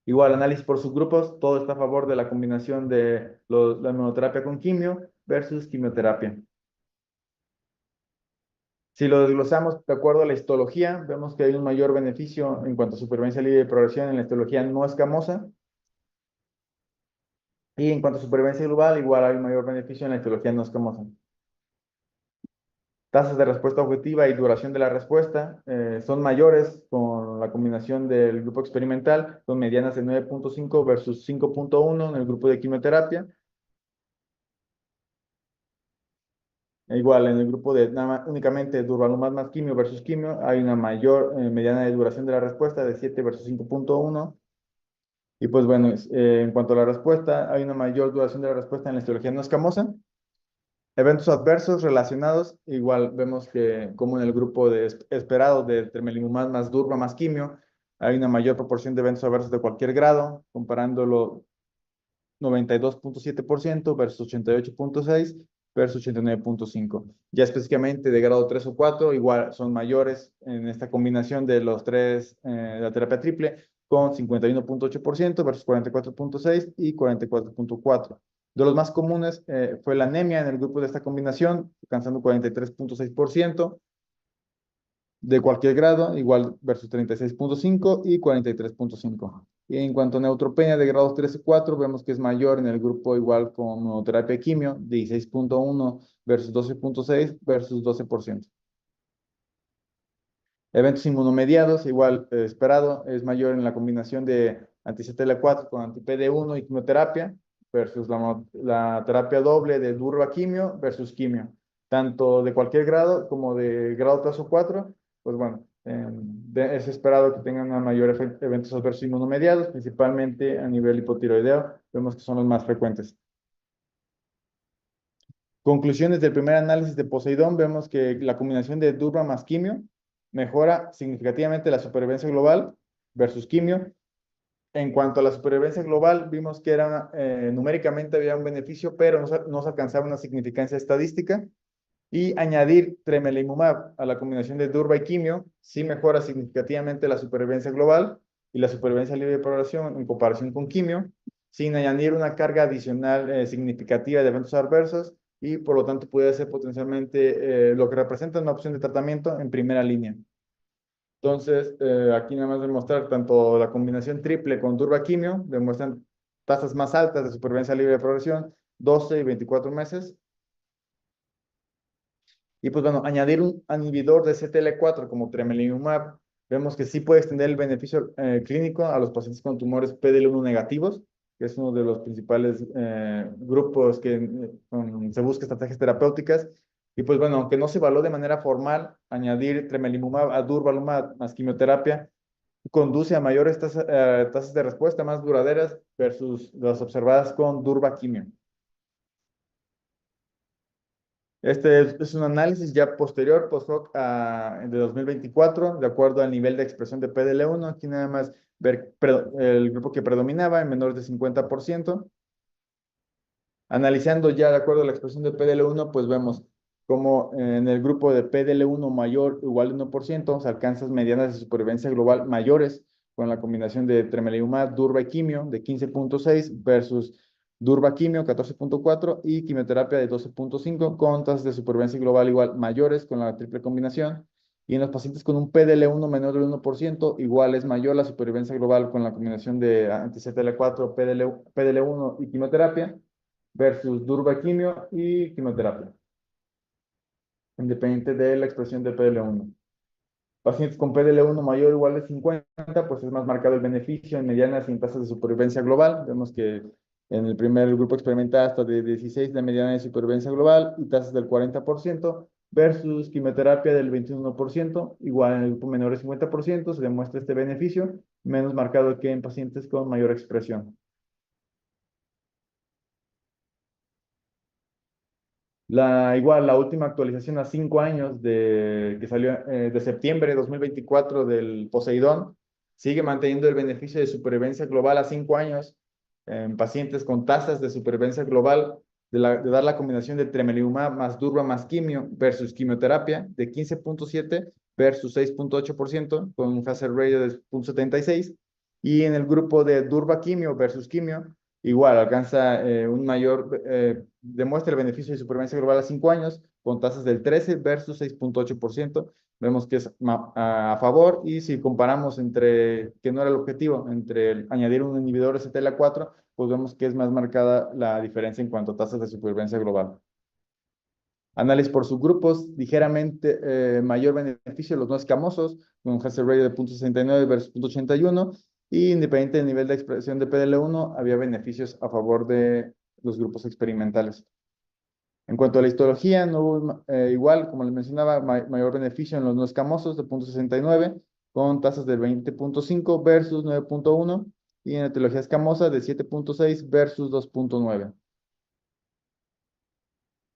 Igual, análisis por subgrupos, todo está a favor de la combinación de la inmunoterapia con quimio versus quimioterapia. Si lo desglosamos de acuerdo a la histología, vemos que hay un mayor beneficio en cuanto a supervivencia libre de progresión en la histología no escamosa. Y en cuanto a supervivencia global, igual hay un mayor beneficio en la histología no escamosa. Tasas de respuesta objetiva y duración de la respuesta son mayores con la combinación del grupo experimental, con medianas de 9.5 versus 5.1 en el grupo de quimioterapia. Igual, en el grupo de únicamente durvalumab más quimio versus quimio, hay una mayor mediana de duración de la respuesta de 7 versus 5.1. Y pues bueno, en cuanto a la respuesta, hay una mayor duración de la respuesta en la histología no escamosa. Eventos adversos relacionados, igual vemos que como en el grupo esperado de tremelimumab más durva más quimio, hay una mayor proporción de eventos adversos de cualquier grado, comparándolo 92.7% versus 88.6% versus 89.5%. Ya específicamente de grado 3 o 4, igual son mayores en esta combinación de los tres, de la terapia triple, con 51.8% versus 44.6% y 44.4%. De los más comunes fue la anemia en el grupo de esta combinación, alcanzando 43.6% de cualquier grado, igual versus 36.5 y 43.5. Y en cuanto a neutropenia de grados 3 y 4, vemos que es mayor en el grupo igual con monoterapia quimio, 16.1 versus 12.6 versus 12%. Eventos inmunomediados, igual esperado, es mayor en la combinación de anti-CTLA4 con anti-PD1 y quimioterapia versus la terapia doble de durva-quimio versus quimio, tanto de cualquier grado como de grado 3 o 4, pues bueno, es esperado que tengan una mayor eventos adversos inmunomediados, principalmente a nivel hipotiroideo, vemos que son los más frecuentes. Conclusiones del primer análisis de Poseidón, vemos que la combinación de durva más quimio mejora significativamente la supervivencia global versus quimio. En cuanto a la supervivencia global, vimos que numéricamente había un beneficio, pero no se alcanzaba una significancia estadística. Y añadir tremelimumab a la combinación de durva y quimio sí mejora significativamente la supervivencia global y la supervivencia libre de progresión en comparación con quimio, sin añadir una carga adicional significativa de eventos adversos y por lo tanto puede ser potencialmente lo que representa una opción de tratamiento en primera línea. Entonces, aquí nada más demostrar tanto la combinación triple con durva-quimio, demuestran tasas más altas de supervivencia libre de progresión, 12 y 24 meses. Y pues bueno, añadir un inhibidor de CTLA4 como tremelimumab, vemos que sí puede extender el beneficio clínico a los pacientes con tumores PDL1 negativos, que es uno de los principales grupos que se busca estrategias terapéuticas. Y pues bueno, aunque no se evaluó de manera formal, añadir tremelimumab a durvalumab más quimioterapia conduce a mayores tasas de respuesta más duraderas versus las observadas con durva-quimio. Este es un análisis ya posterior, post-hoc de 2024, de acuerdo al nivel de expresión de PDL1. Aquí nada más ver el grupo que predominaba en menores de 50%. Analizando ya de acuerdo a la expresión de PDL1, pues vemos como en el grupo de PDL1 mayor o igual a 1%, se alcanzan medianas de supervivencia global mayores con la combinación de tremelimumab, durva y quimio de 15.6 versus durva-quimio 14.4 y quimioterapia de 12.5 con tasas de supervivencia global igual mayores con la triple combinación. Y en los pacientes con un PDL1 menor del 1%, igual es mayor la supervivencia global con la combinación de anti-CTLA4, PDL1 y quimioterapia versus durva-quimio y quimioterapia, independiente de la expresión de PDL1. Pacientes con PDL1 mayor o igual de 50, pues es más marcado el beneficio en medianas y en tasas de supervivencia global. Vemos que En el primer grupo experimental hasta de 16 de mediana de supervivencia global y tasas del 40% versus quimioterapia del 21%. Igual en el grupo menor de 50% se demuestra este beneficio, menos marcado que en pacientes con mayor expresión. Igual, la última actualización a 5 años que salió de septiembre de 2024 del Poseidón sigue manteniendo el beneficio de supervivencia global a 5 años en pacientes con tasas de supervivencia global de dar la combinación de tremelimumab más durva más quimio versus quimioterapia de 15.7 versus 6.8% con un hazard ratio de 0.76 y en el grupo de durva quimio versus quimio igual alcanza demuestra el beneficio de supervivencia global a 5 años con tasas del 13 versus 6.8%. Vemos que es a favor y si comparamos que no era el objetivo, entre añadir un inhibidor de CTLA4, pues vemos que es más marcada la diferencia en cuanto a tasas de supervivencia global. Análisis por subgrupos, ligeramente mayor beneficio de los no escamosos, con un hazard ratio de 0.69 versus 0.81, y independiente del nivel de expresión de PDL1, había beneficios a favor de los grupos experimentales. En cuanto a la histología, no hubo, igual, como les mencionaba, mayor beneficio en los no escamosos de 0.69, con tasas de 20.5 versus 9.1, y en etiología escamosa de 7.6 versus 2.9.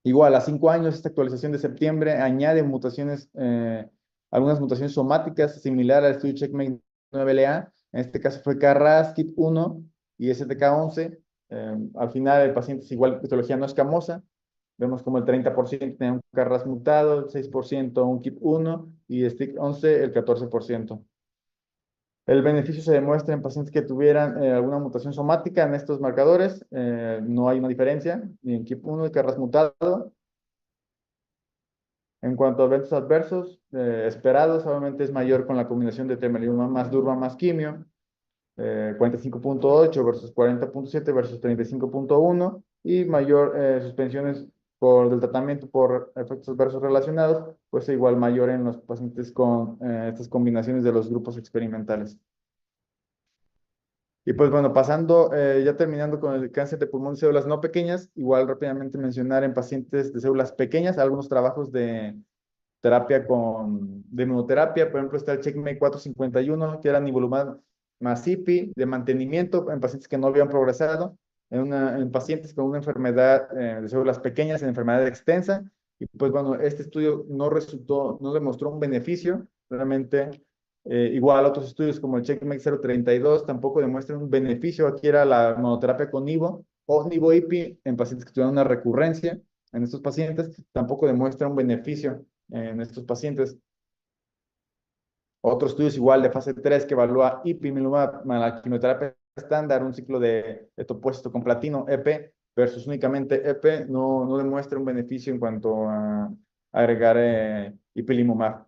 Igual, a 5 años, esta actualización de septiembre añade algunas mutaciones somáticas similar al estudio CheckMate 9LA. En este caso fue KRAS, KIT1 y STK11. Al final, el paciente es igual histología no escamosa. Vemos como el 30% tenía un KRAS mutado, el 6% un KIT1 y STK11 el 14%. El beneficio se demuestra en pacientes que tuvieran alguna mutación somática en estos marcadores. No hay una diferencia, ni en KIT1 ni KRAS mutado. En cuanto a eventos adversos, esperados, obviamente es mayor con la combinación de tremelimumab más durva más quimio, 45.8 versus 40.7 versus 35.1, y mayor suspensiones del tratamiento por efectos adversos relacionados, pues igual mayor en los pacientes con estas combinaciones de los grupos experimentales. Y pues bueno, pasando, ya terminando con el cáncer de pulmón de células no pequeñas, igual rápidamente mencionar en pacientes de células pequeñas algunos trabajos de inmunoterapia. Por ejemplo, está el CheckMate 451, que era nivolumab más IPI de mantenimiento en pacientes que no habían progresado, en pacientes con una enfermedad de células pequeñas, en enfermedad extensa. Y pues bueno, este estudio no demostró un beneficio, realmente. Igual otros estudios como el CheckMate 032 tampoco demuestran un beneficio. Aquí era la monoterapia con Nivo o Nivo-IPI en pacientes que tuvieron una recurrencia. En estos pacientes tampoco demuestra un beneficio en estos pacientes. Otros estudios igual de fase 3 que evalúa ipilimumab más la quimioterapia estándar, un ciclo de etoposito con platino, EP, versus únicamente EP, no demuestra un beneficio en cuanto a agregar ipilimumab.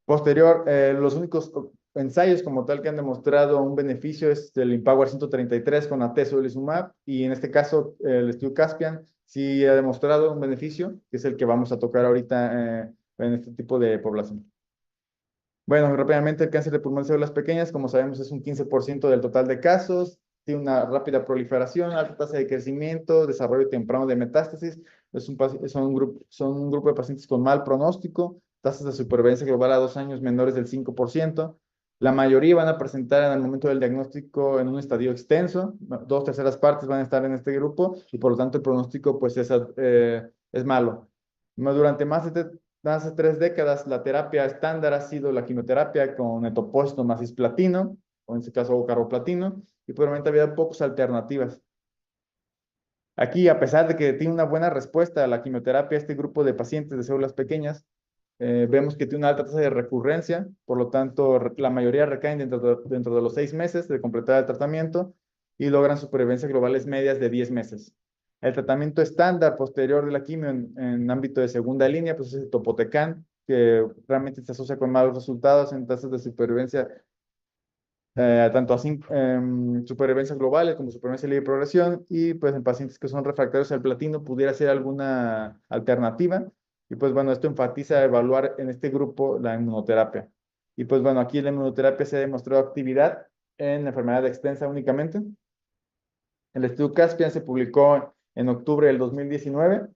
Posterior, los únicos ensayos como tal que han demostrado un beneficio es el IMpower 133 con atezolizumab, y en este caso el estudio Caspian sí ha demostrado un beneficio, que es el que vamos a tocar ahorita en este tipo de población. Bueno, rápidamente el cáncer de pulmón de células pequeñas, como sabemos, es un 15% del total de casos, tiene una rápida proliferación, alta tasa de crecimiento, desarrollo temprano de metástasis, son un grupo de pacientes con mal pronóstico, tasas de supervivencia global a 2 años menores del 5%. La mayoría van a presentar en el momento del diagnóstico en un estadio extenso, 2/3 partes van a estar en este grupo y por lo tanto el pronóstico pues es malo. Durante más de 3 décadas la terapia estándar ha sido la quimioterapia con etoposito más cisplatino, o en este caso carboplatino, y probablemente había pocas alternativas. Aquí, a pesar de que tiene una buena respuesta a la quimioterapia, este grupo de pacientes de células pequeñas, vemos que tiene una alta tasa de recurrencia, por lo tanto, la mayoría recaen dentro de los 6 meses de completar el tratamiento y logran supervivencias globales medias de 10 meses. El tratamiento estándar posterior de la quimio en ámbito de segunda línea, pues es el topotecan, que realmente se asocia con malos resultados en tasas de supervivencia, tanto así supervivencia global como supervivencia libre de progresión, y pues en pacientes que son refractarios al platino pudiera ser alguna alternativa. Y pues bueno, esto enfatiza evaluar en este grupo la inmunoterapia. Y pues bueno, aquí la inmunoterapia se ha demostrado actividad en la enfermedad extensa únicamente. El estudio Caspian se publicó en octubre del 2019,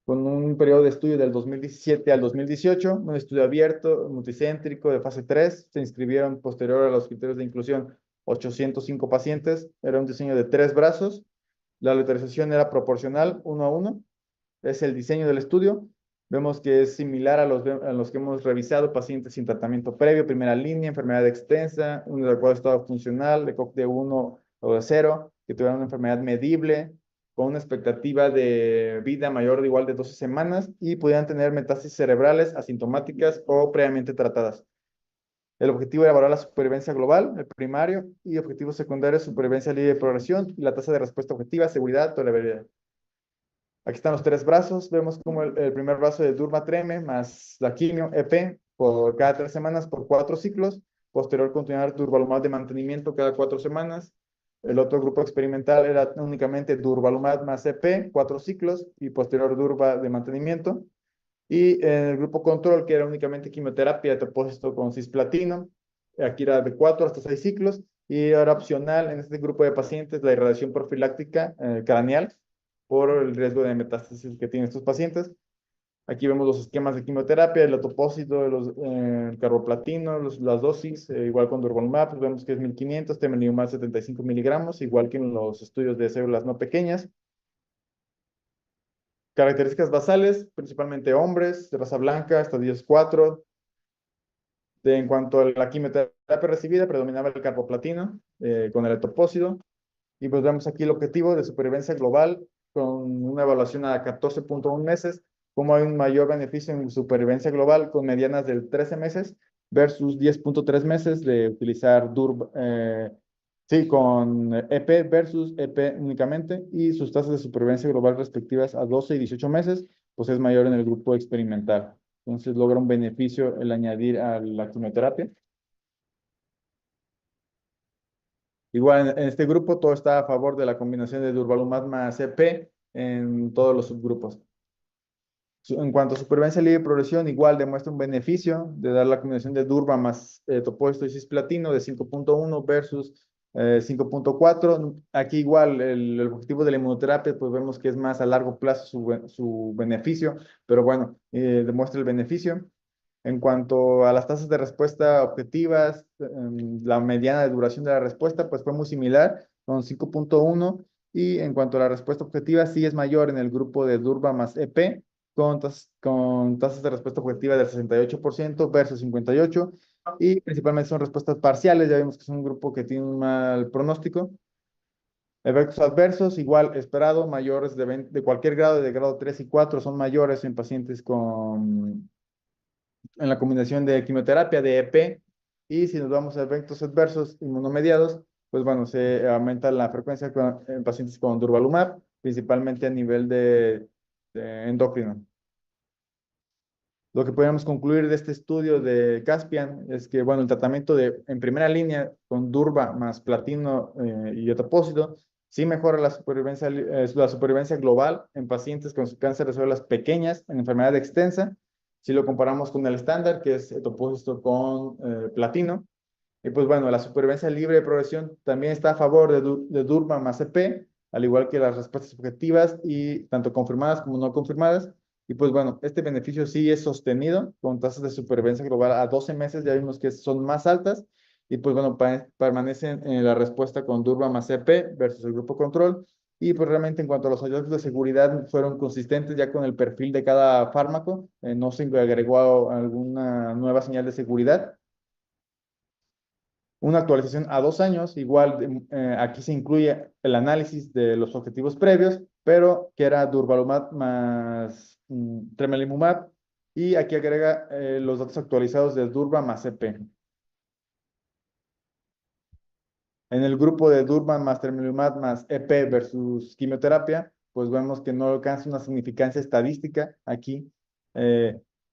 con un periodo de estudio del 2017 al 2018, un estudio abierto, multicéntrico, de fase 3. Se inscribieron posterior a los criterios de inclusión 805 pacientes. Era un diseño de 3 brazos. La letrerización era proporcional, 1 a 1. Es el diseño del estudio. Vemos que es similar a los que hemos revisado, pacientes sin tratamiento previo, primera línea, enfermedad extensa, un adecuado estado funcional, de COC de 1 o de 0, que tuvieran una enfermedad medible, con una expectativa de vida mayor o igual de 12 semanas y pudieran tener metástasis cerebrales asintomáticas o previamente tratadas. El objetivo era evaluar la supervivencia global, el primario, y objetivos secundarios, supervivencia libre de progresión y la tasa de respuesta objetiva, seguridad, tolerabilidad. Aquí están los 3 brazos. Vemos como el primer brazo de Durva-Treme más la quimio EP por cada 3 semanas por 4 ciclos. Posterior, continuar durvalumab de mantenimiento cada 4 semanas. El otro grupo experimental era únicamente durvalumab más EP, 4 ciclos, y posterior durva de mantenimiento. Y en el grupo control, que era únicamente quimioterapia de topósito con cisplatino, aquí era de 4 hasta 6 ciclos. Y ahora opcional en este grupo de pacientes la irradiación profiláctica craneal por el riesgo de metástasis que tienen estos pacientes. Aquí vemos los esquemas de quimioterapia, el topósito, el carboplatino, las dosis, igual con durvalumab, pues vemos que es 1500, tremelimumab 75 miligramos, igual que en los estudios de células no pequeñas. Características basales, principalmente hombres, de raza blanca, estadios 4. En cuanto a la quimioterapia recibida, predominaba el carboplatino con el etopósito. Y pues vemos aquí el objetivo de supervivencia global con una evaluación a 14.1 meses, como hay un mayor beneficio en supervivencia global con medianas de 13 meses versus 10.3 meses de utilizar sí, con EP versus EP únicamente, y sus tasas de supervivencia global respectivas a 12 y 18 meses, pues es mayor en el grupo experimental. Entonces logra un beneficio el añadir a la quimioterapia. Igual en este grupo todo está a favor de la combinación de durvalumab más EP en todos los subgrupos. En cuanto a supervivencia libre de progresión, igual demuestra un beneficio de dar la combinación de durva más topósito y cisplatino de 5.1 versus 5.4. Aquí igual el objetivo de la inmunoterapia, pues vemos que es más a largo plazo su beneficio, pero bueno, demuestra el beneficio. En cuanto a las tasas de respuesta objetivas, la mediana de duración de la respuesta pues fue muy similar, con 5.1, y en cuanto a la respuesta objetiva sí es mayor en el grupo de Durva más EP, con tasas de respuesta objetiva del 68% versus 58%, y principalmente son respuestas parciales. Ya vimos que es un grupo que tiene un mal pronóstico. Efectos adversos, igual esperado, mayores de cualquier grado, de grado 3 y 4, son mayores en pacientes en la combinación de quimioterapia de EP. Y si nos vamos a efectos adversos inmunomediados, pues bueno, se aumenta la frecuencia en pacientes con durvalumab, principalmente a nivel de endocrino. Lo que podemos concluir de este estudio de Caspian es que, bueno, el tratamiento en primera línea con durva más platino y etapósito sí mejora la supervivencia global en pacientes con cáncer de células pequeñas en enfermedad extensa. Si lo comparamos con el estándar, que es etapósito con platino. Y pues bueno, la supervivencia libre de progresión también está a favor de durva más EP, al igual que las respuestas objetivas, y tanto confirmadas como no confirmadas. Y pues bueno, este beneficio sí es sostenido con tasas de supervivencia global a 12 meses, ya vimos que son más altas. Y pues bueno, permanecen en la respuesta con durva más EP versus el grupo control. Y pues realmente en cuanto a los hallazgos de seguridad fueron consistentes ya con el perfil de cada fármaco, no se agregó alguna nueva señal de seguridad. Una actualización a 2 años, igual aquí se incluye el análisis de los objetivos previos, pero que era durvalumab más tremelimumab, y aquí agrega los datos actualizados de durva más EP. En el grupo de durva más tremelimumab más EP versus quimioterapia, pues vemos que no alcanza una significancia estadística aquí,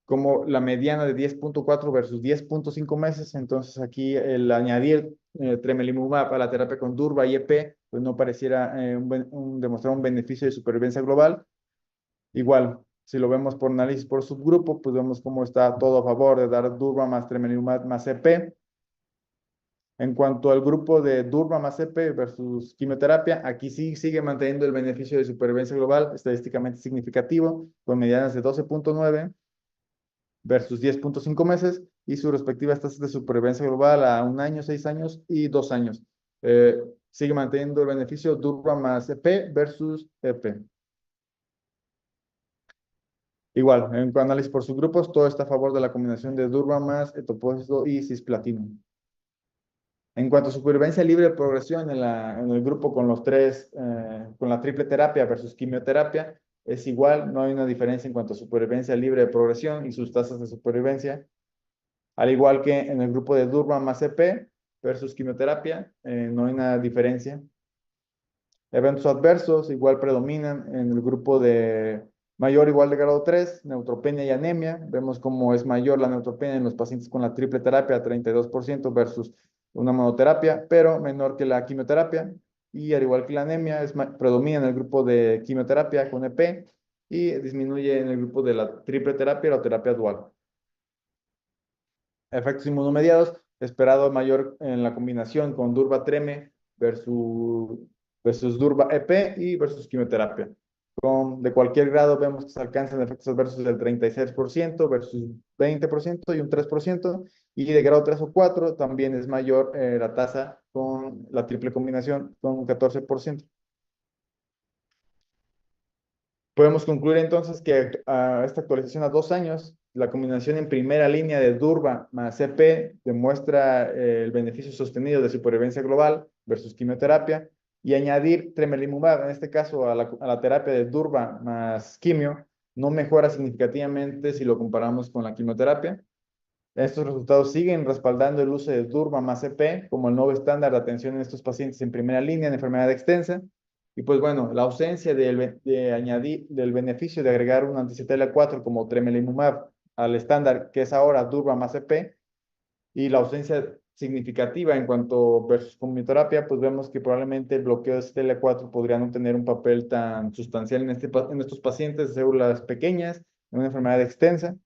como la mediana de 10.4 versus 10.5 meses. Entonces aquí el añadir tremelimumab a la terapia con durva y EP, pues no pareciera demostrar un beneficio de supervivencia global. Igual, si lo vemos por análisis por subgrupo, pues vemos cómo está todo a favor de dar durva más tremelimumab más EP. En cuanto al grupo de Durva+EP versus quimioterapia, aquí sí sigue manteniendo el beneficio de supervivencia global estadísticamente significativo, con medianas de 12.9 versus 10.5 meses y sus respectivas tasas de supervivencia global a 1 año, 6 años y 2 años. Sigue manteniendo el beneficio Durva+EP versus EP. Igual, en análisis por subgrupos, todo está a favor de la combinación de Durva más etoposito y cisplatino. En cuanto a supervivencia libre de progresión en el grupo con con la triple terapia versus quimioterapia, es igual, no hay una diferencia en cuanto a supervivencia libre de progresión y sus tasas de supervivencia. Al igual que en el grupo de Durva más EP versus quimioterapia, no hay una diferencia. Eventos adversos igual predominan en el grupo de mayor o igual de grado 3, neutropenia y anemia. Vemos cómo es mayor la neutropenia en los pacientes con la triple terapia, 32% versus una monoterapia, pero menor que la quimioterapia. Y al igual que la anemia, predomina en el grupo de quimioterapia con EP y disminuye en el grupo de la triple terapia y la terapia dual. Efectos inmunomediados, esperado mayor en la combinación con Durva-Treme versus Durva-EP y versus quimioterapia. De cualquier grado vemos que se alcanzan efectos adversos del 36% versus 20% y un 3%, y de grado 3 o 4 también es mayor la tasa con la triple combinación con un 14%. Podemos concluir entonces que esta actualización a 2 años, la combinación en primera línea de Durva más CP demuestra el beneficio sostenido de supervivencia global versus quimioterapia, y añadir tremelimumab, en este caso a la terapia de Durva más quimio, no mejora significativamente si lo comparamos con la quimioterapia. Estos resultados siguen respaldando el uso de Durva más CP como el nuevo estándar de atención en estos pacientes en primera línea en enfermedad extensa. Y pues bueno, la ausencia del beneficio de agregar un anti-CTLA-4 como tremelimumab al estándar que es ahora Durva más CP, y la ausencia significativa en cuanto versus quimioterapia, pues vemos que probablemente el bloqueo de CTLA-4 podría no tener un papel tan sustancial en estos pacientes de células pequeñas, en una enfermedad extensa.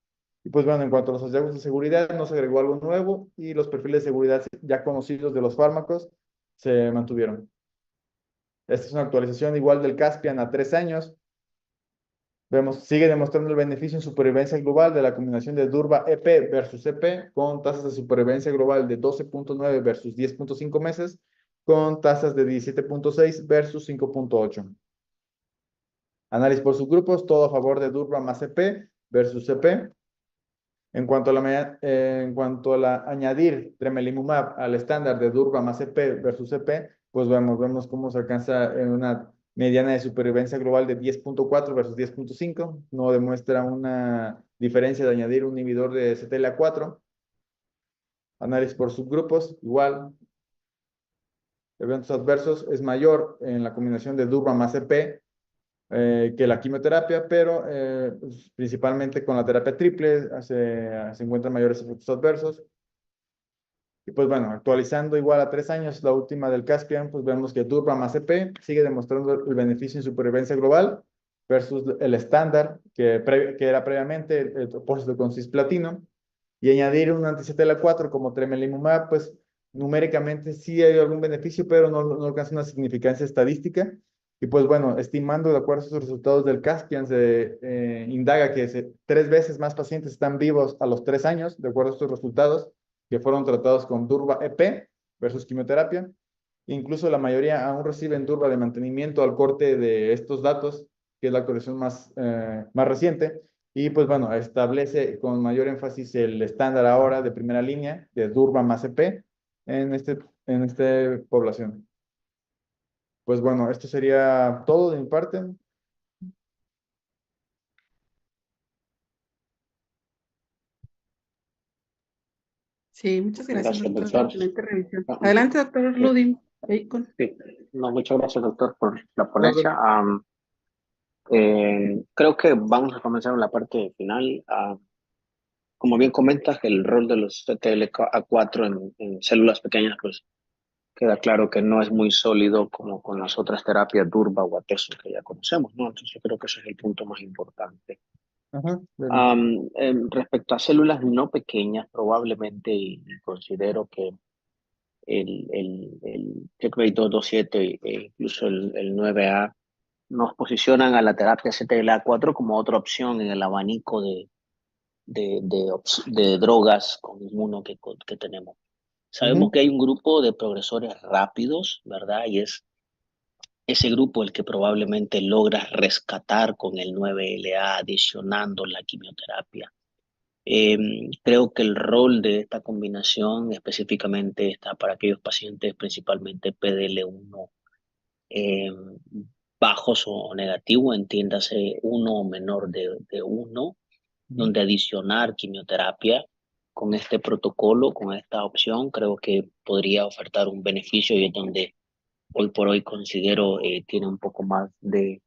Y pues bueno, en cuanto a los hallazgos de seguridad, no se agregó algo nuevo y los perfiles de seguridad ya conocidos de los fármacos se mantuvieron. Esta es una actualización igual del Caspian a 3 años. Vemos, sigue demostrando el beneficio en supervivencia global de la combinación de Durva-EP versus EP, con tasas de supervivencia global de 12.9 versus 10.5 meses, con tasas de 17.6 versus 5.8. Análisis por subgrupos, todo a favor de Durva más EP versus EP. En cuanto a añadir tremelimumab al estándar de Durva más EP versus EP, pues vemos cómo se alcanza en una mediana de supervivencia global de 10.4 versus 10.5. No demuestra una diferencia de añadir un inhibidor de CTLA-4. Análisis por subgrupos, igual. Eventos adversos es mayor en la combinación de Durva más EP que la quimioterapia, pero pues, principalmente con la terapia triple se encuentran mayores efectos adversos. Y pues bueno, actualizando igual a 3 años, la última del Caspian, pues vemos que Durva más EP sigue demostrando el beneficio en supervivencia global versus el estándar que era previamente el propósito con cisplatino, y añadir un anti-CTLA-4 como tremelimumab, pues numéricamente sí hay algún beneficio, pero no alcanza una significancia estadística. Y pues bueno, estimando de acuerdo a esos resultados del Caspian, se indaga que 3 veces más pacientes están vivos a los 3 años, de acuerdo a estos resultados, que fueron tratados con Durva-EP versus quimioterapia. Incluso la mayoría aún reciben Durva de mantenimiento al corte de estos datos, que es la actualización más reciente. Y pues bueno, establece con mayor énfasis el estándar ahora de primera línea de Durva más EP en esta población. Pues bueno, esto sería todo de mi parte. Sí, muchas gracias, Gracias, doctor. doctor. Excelente revisión. Ah, Adelante, doctor Sí, Ludin. Bacon. sí. No, muchas gracias, doctor, por la Orden. ponencia. Creo que vamos a comenzar en la parte final. Como bien comentas, el rol de los CTLA-4 en células pequeñas, pues queda claro que no es muy sólido como con las otras terapias Durva o Atezo que ya conocemos, ¿no? Entonces creo que ese es el punto más importante. Ajá, bien. Respecto a células no pequeñas, probablemente, y considero que el Checkmate 227 e incluso el 9A nos posicionan a la terapia CTLA4 como otra opción en el abanico de drogas con inmuno que tenemos. Sabemos Ujú, que hay un grupo de progresores rápidos, ¿verdad? Y es ese grupo el que probablemente logra rescatar con el 9LA adicionando la quimioterapia. Creo que el rol de esta combinación específicamente está para aquellos pacientes principalmente PDL1 eh, bajos o negativo, entiéndase uno o menor de uno, ujú, donde adicionar quimioterapia con este protocolo, con esta opción, creo que podría ofertar un beneficio y es donde hoy por hoy considero tiene un poco más de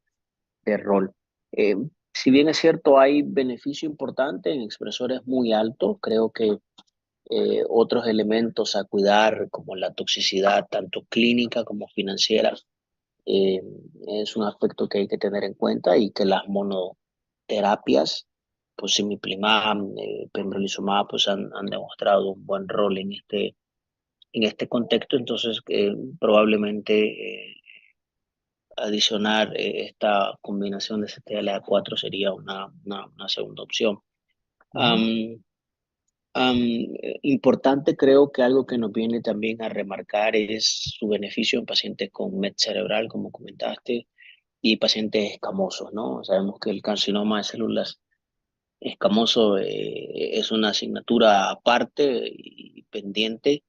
rol. Eh, si bien es cierto, hay beneficio importante en expresores muy altos, creo que otros elementos a cuidar, como la toxicidad, tanto clínica como financiera, eh, es un aspecto que hay que tener en cuenta y que las monoterapias, pues simiplimab, pembrolizumab, pues han demostrado un buen rol en este contexto, entonces probablemente adicionar esta combinación de CTLA4 sería una segunda opción. ujú. Am, Importante, creo que algo que nos viene también a remarcar es su beneficio en pacientes con MET cerebral, como comentaste, y pacientes escamosos, ¿no? Sabemos que el carcinoma de células escamoso es una asignatura aparte y pendiente,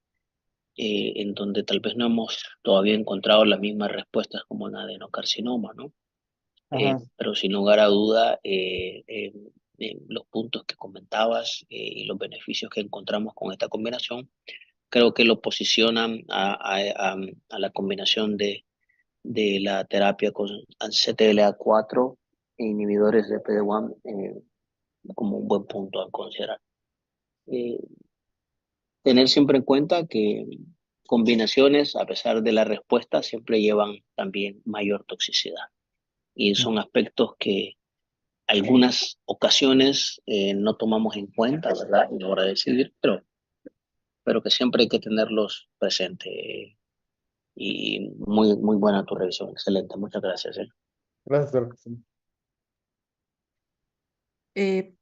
en donde tal vez no hemos todavía encontrado las mismas respuestas como en adenocarcinoma, ¿no? Ajá. Pero sin lugar a duda, los puntos que comentabas y los beneficios que encontramos con esta combinación, creo que lo posicionan a la combinación de la terapia con CTLA4 e inhibidores de PD-1 como un buen punto a considerar. Eh, Tener siempre en cuenta que combinaciones, a pesar de la respuesta, siempre llevan también mayor toxicidad. Y son aspectos que algunas ocasiones no tomamos en cuenta, ¿verdad? A la hora de decidir, pero que siempre hay que tenerlos presentes. Y muy buena tu revisión, excelente, muchas gracias. Gracias, doctor. Eh,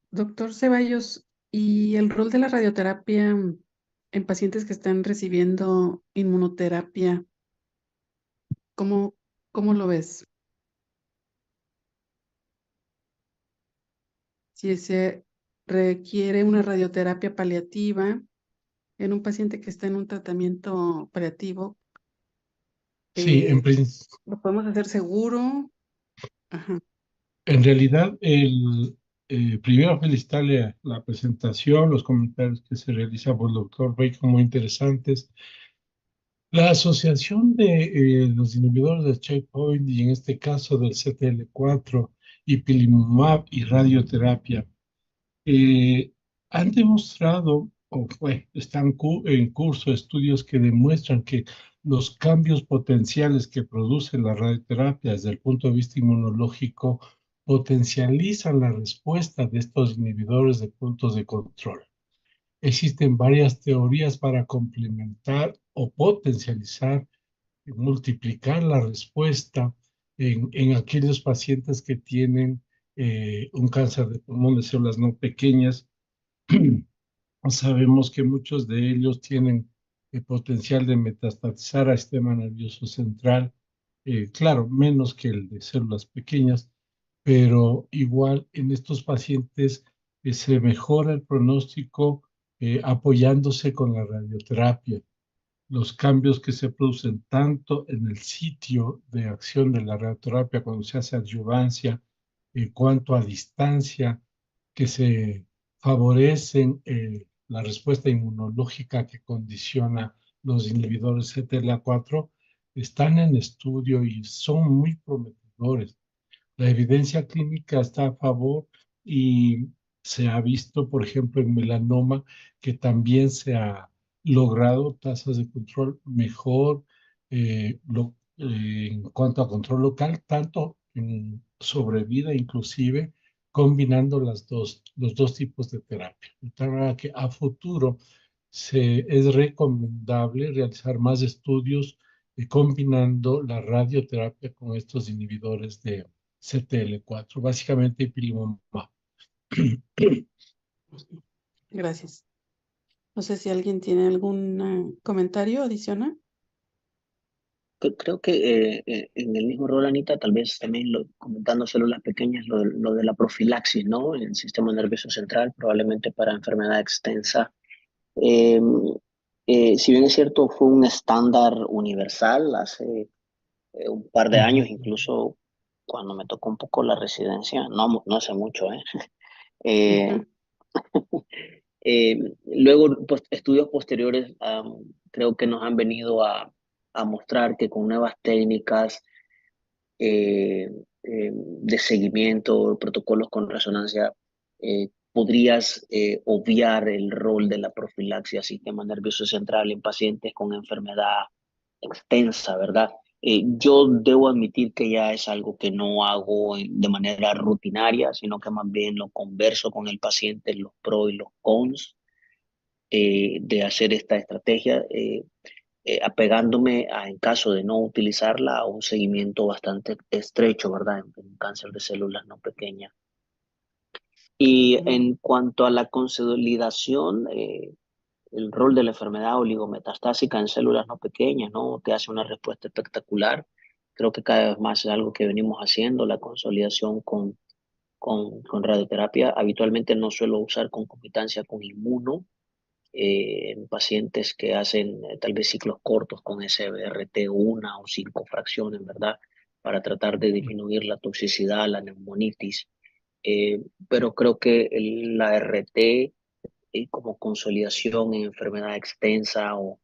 Doctor Ceballos, ¿y el rol de la radioterapia en pacientes que están recibiendo inmunoterapia, cómo, cómo lo ves? Si se requiere una radioterapia paliativa en un paciente que está en un tratamiento paliativo, Sí, eh, ¿lo podemos hacer seguro? Ajá. en realidad, primero felicitarle la presentación, los comentarios que se realizan por el doctor Bacon, muy interesantes. La asociación de los inhibidores de checkpoint y en este caso del CTL4, ipilimumab y radioterapia, eh, han demostrado, o bueno, están en curso estudios que demuestran que los cambios potenciales que produce la radioterapia desde el punto de vista inmunológico potencializan la respuesta de estos inhibidores de puntos de control. Existen varias teorías para complementar o potencializar multiplicar la respuesta en aquellos pacientes que tienen un cáncer de pulmón de células no pequeñas. Sabemos que muchos de ellos tienen el potencial de metastatizar al sistema nervioso central, claro, menos que el de células pequeñas, pero igual en estos pacientes se mejora el pronóstico apoyándose con la radioterapia. Los cambios que se producen tanto en el sitio de acción de la radioterapia cuando se hace adyuvancia, en cuanto a distancia, que se favorecen la respuesta inmunológica que condiciona los inhibidores CTLA4, están en estudio y son muy prometedores. La evidencia clínica está a favor y se ha visto, por ejemplo, en melanoma, que también se ha logrado tasas de control mejor en cuanto a control local, tanto en sobrevida inclusive, combinando los dos tipos de terapia. De tal manera que a futuro es recomendable realizar más estudios combinando la radioterapia con estos inhibidores de CTL4, básicamente ipilimumab. Gracias. No sé si alguien tiene algún comentario adicional. Creo que en el mismo rol, Anita, tal vez también comentando células pequeñas, lo de la profilaxis, ¿no? En el sistema nervioso central, probablemente para enfermedad extensa. Eh, si bien es cierto, fue un estándar universal hace un par de años, incluso cuando me tocó un poco la residencia, no hace mucho, ¿eh? Eh, Ujú. Luego, pues, estudios posteriores creo que nos han venido a mostrar que con nuevas técnicas de seguimiento, protocolos con resonancia, podrías obviar el rol de la profilaxia sistema nervioso central en pacientes con enfermedad extensa, ¿verdad? Yo debo admitir que ya es algo que no hago de manera rutinaria, sino que más bien lo converso con el paciente, los pros y los cons de hacer esta estrategia, apegándome en caso de no utilizarla, a un seguimiento bastante estrecho, ¿verdad? En cáncer de células no pequeñas. Y Ujú. en cuanto a la consolidación, el rol de la enfermedad oligometastásica en células no pequeñas, ¿no? Te hace una respuesta espectacular. Creo que cada vez más es algo que venimos haciendo, la consolidación con radioterapia. Habitualmente no suelo usar concomitancia con inmuno en pacientes que hacen tal vez ciclos cortos con SBRT, 1 o 5 fracciones, ¿verdad? Para tratar de disminuir la toxicidad, la neumonitis. Pero creo que la RT como consolidación en enfermedad extensa o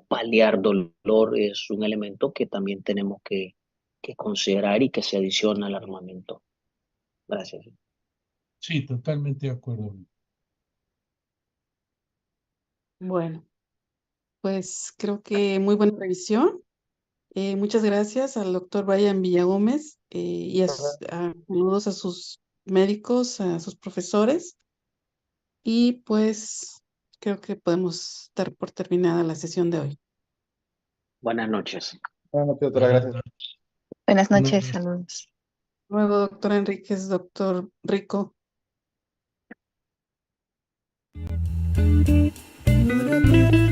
paliar dolor es un elemento que también tenemos que considerar y que se adiciona al armamento. Gracias. Sí, totalmente de acuerdo. Bueno, pues creo que muy buena revisión. Muchas gracias al doctor Brian Villagómez y saludos a sus médicos, a sus profesores. Y pues creo que podemos dar por terminada la sesión de hoy. Buenas noches. Bueno, doctora, Buenas gracias. noches. Buenas Buenas noches, noches. saludos. Luego, doctor Enríquez, doctor Rico. Thank you.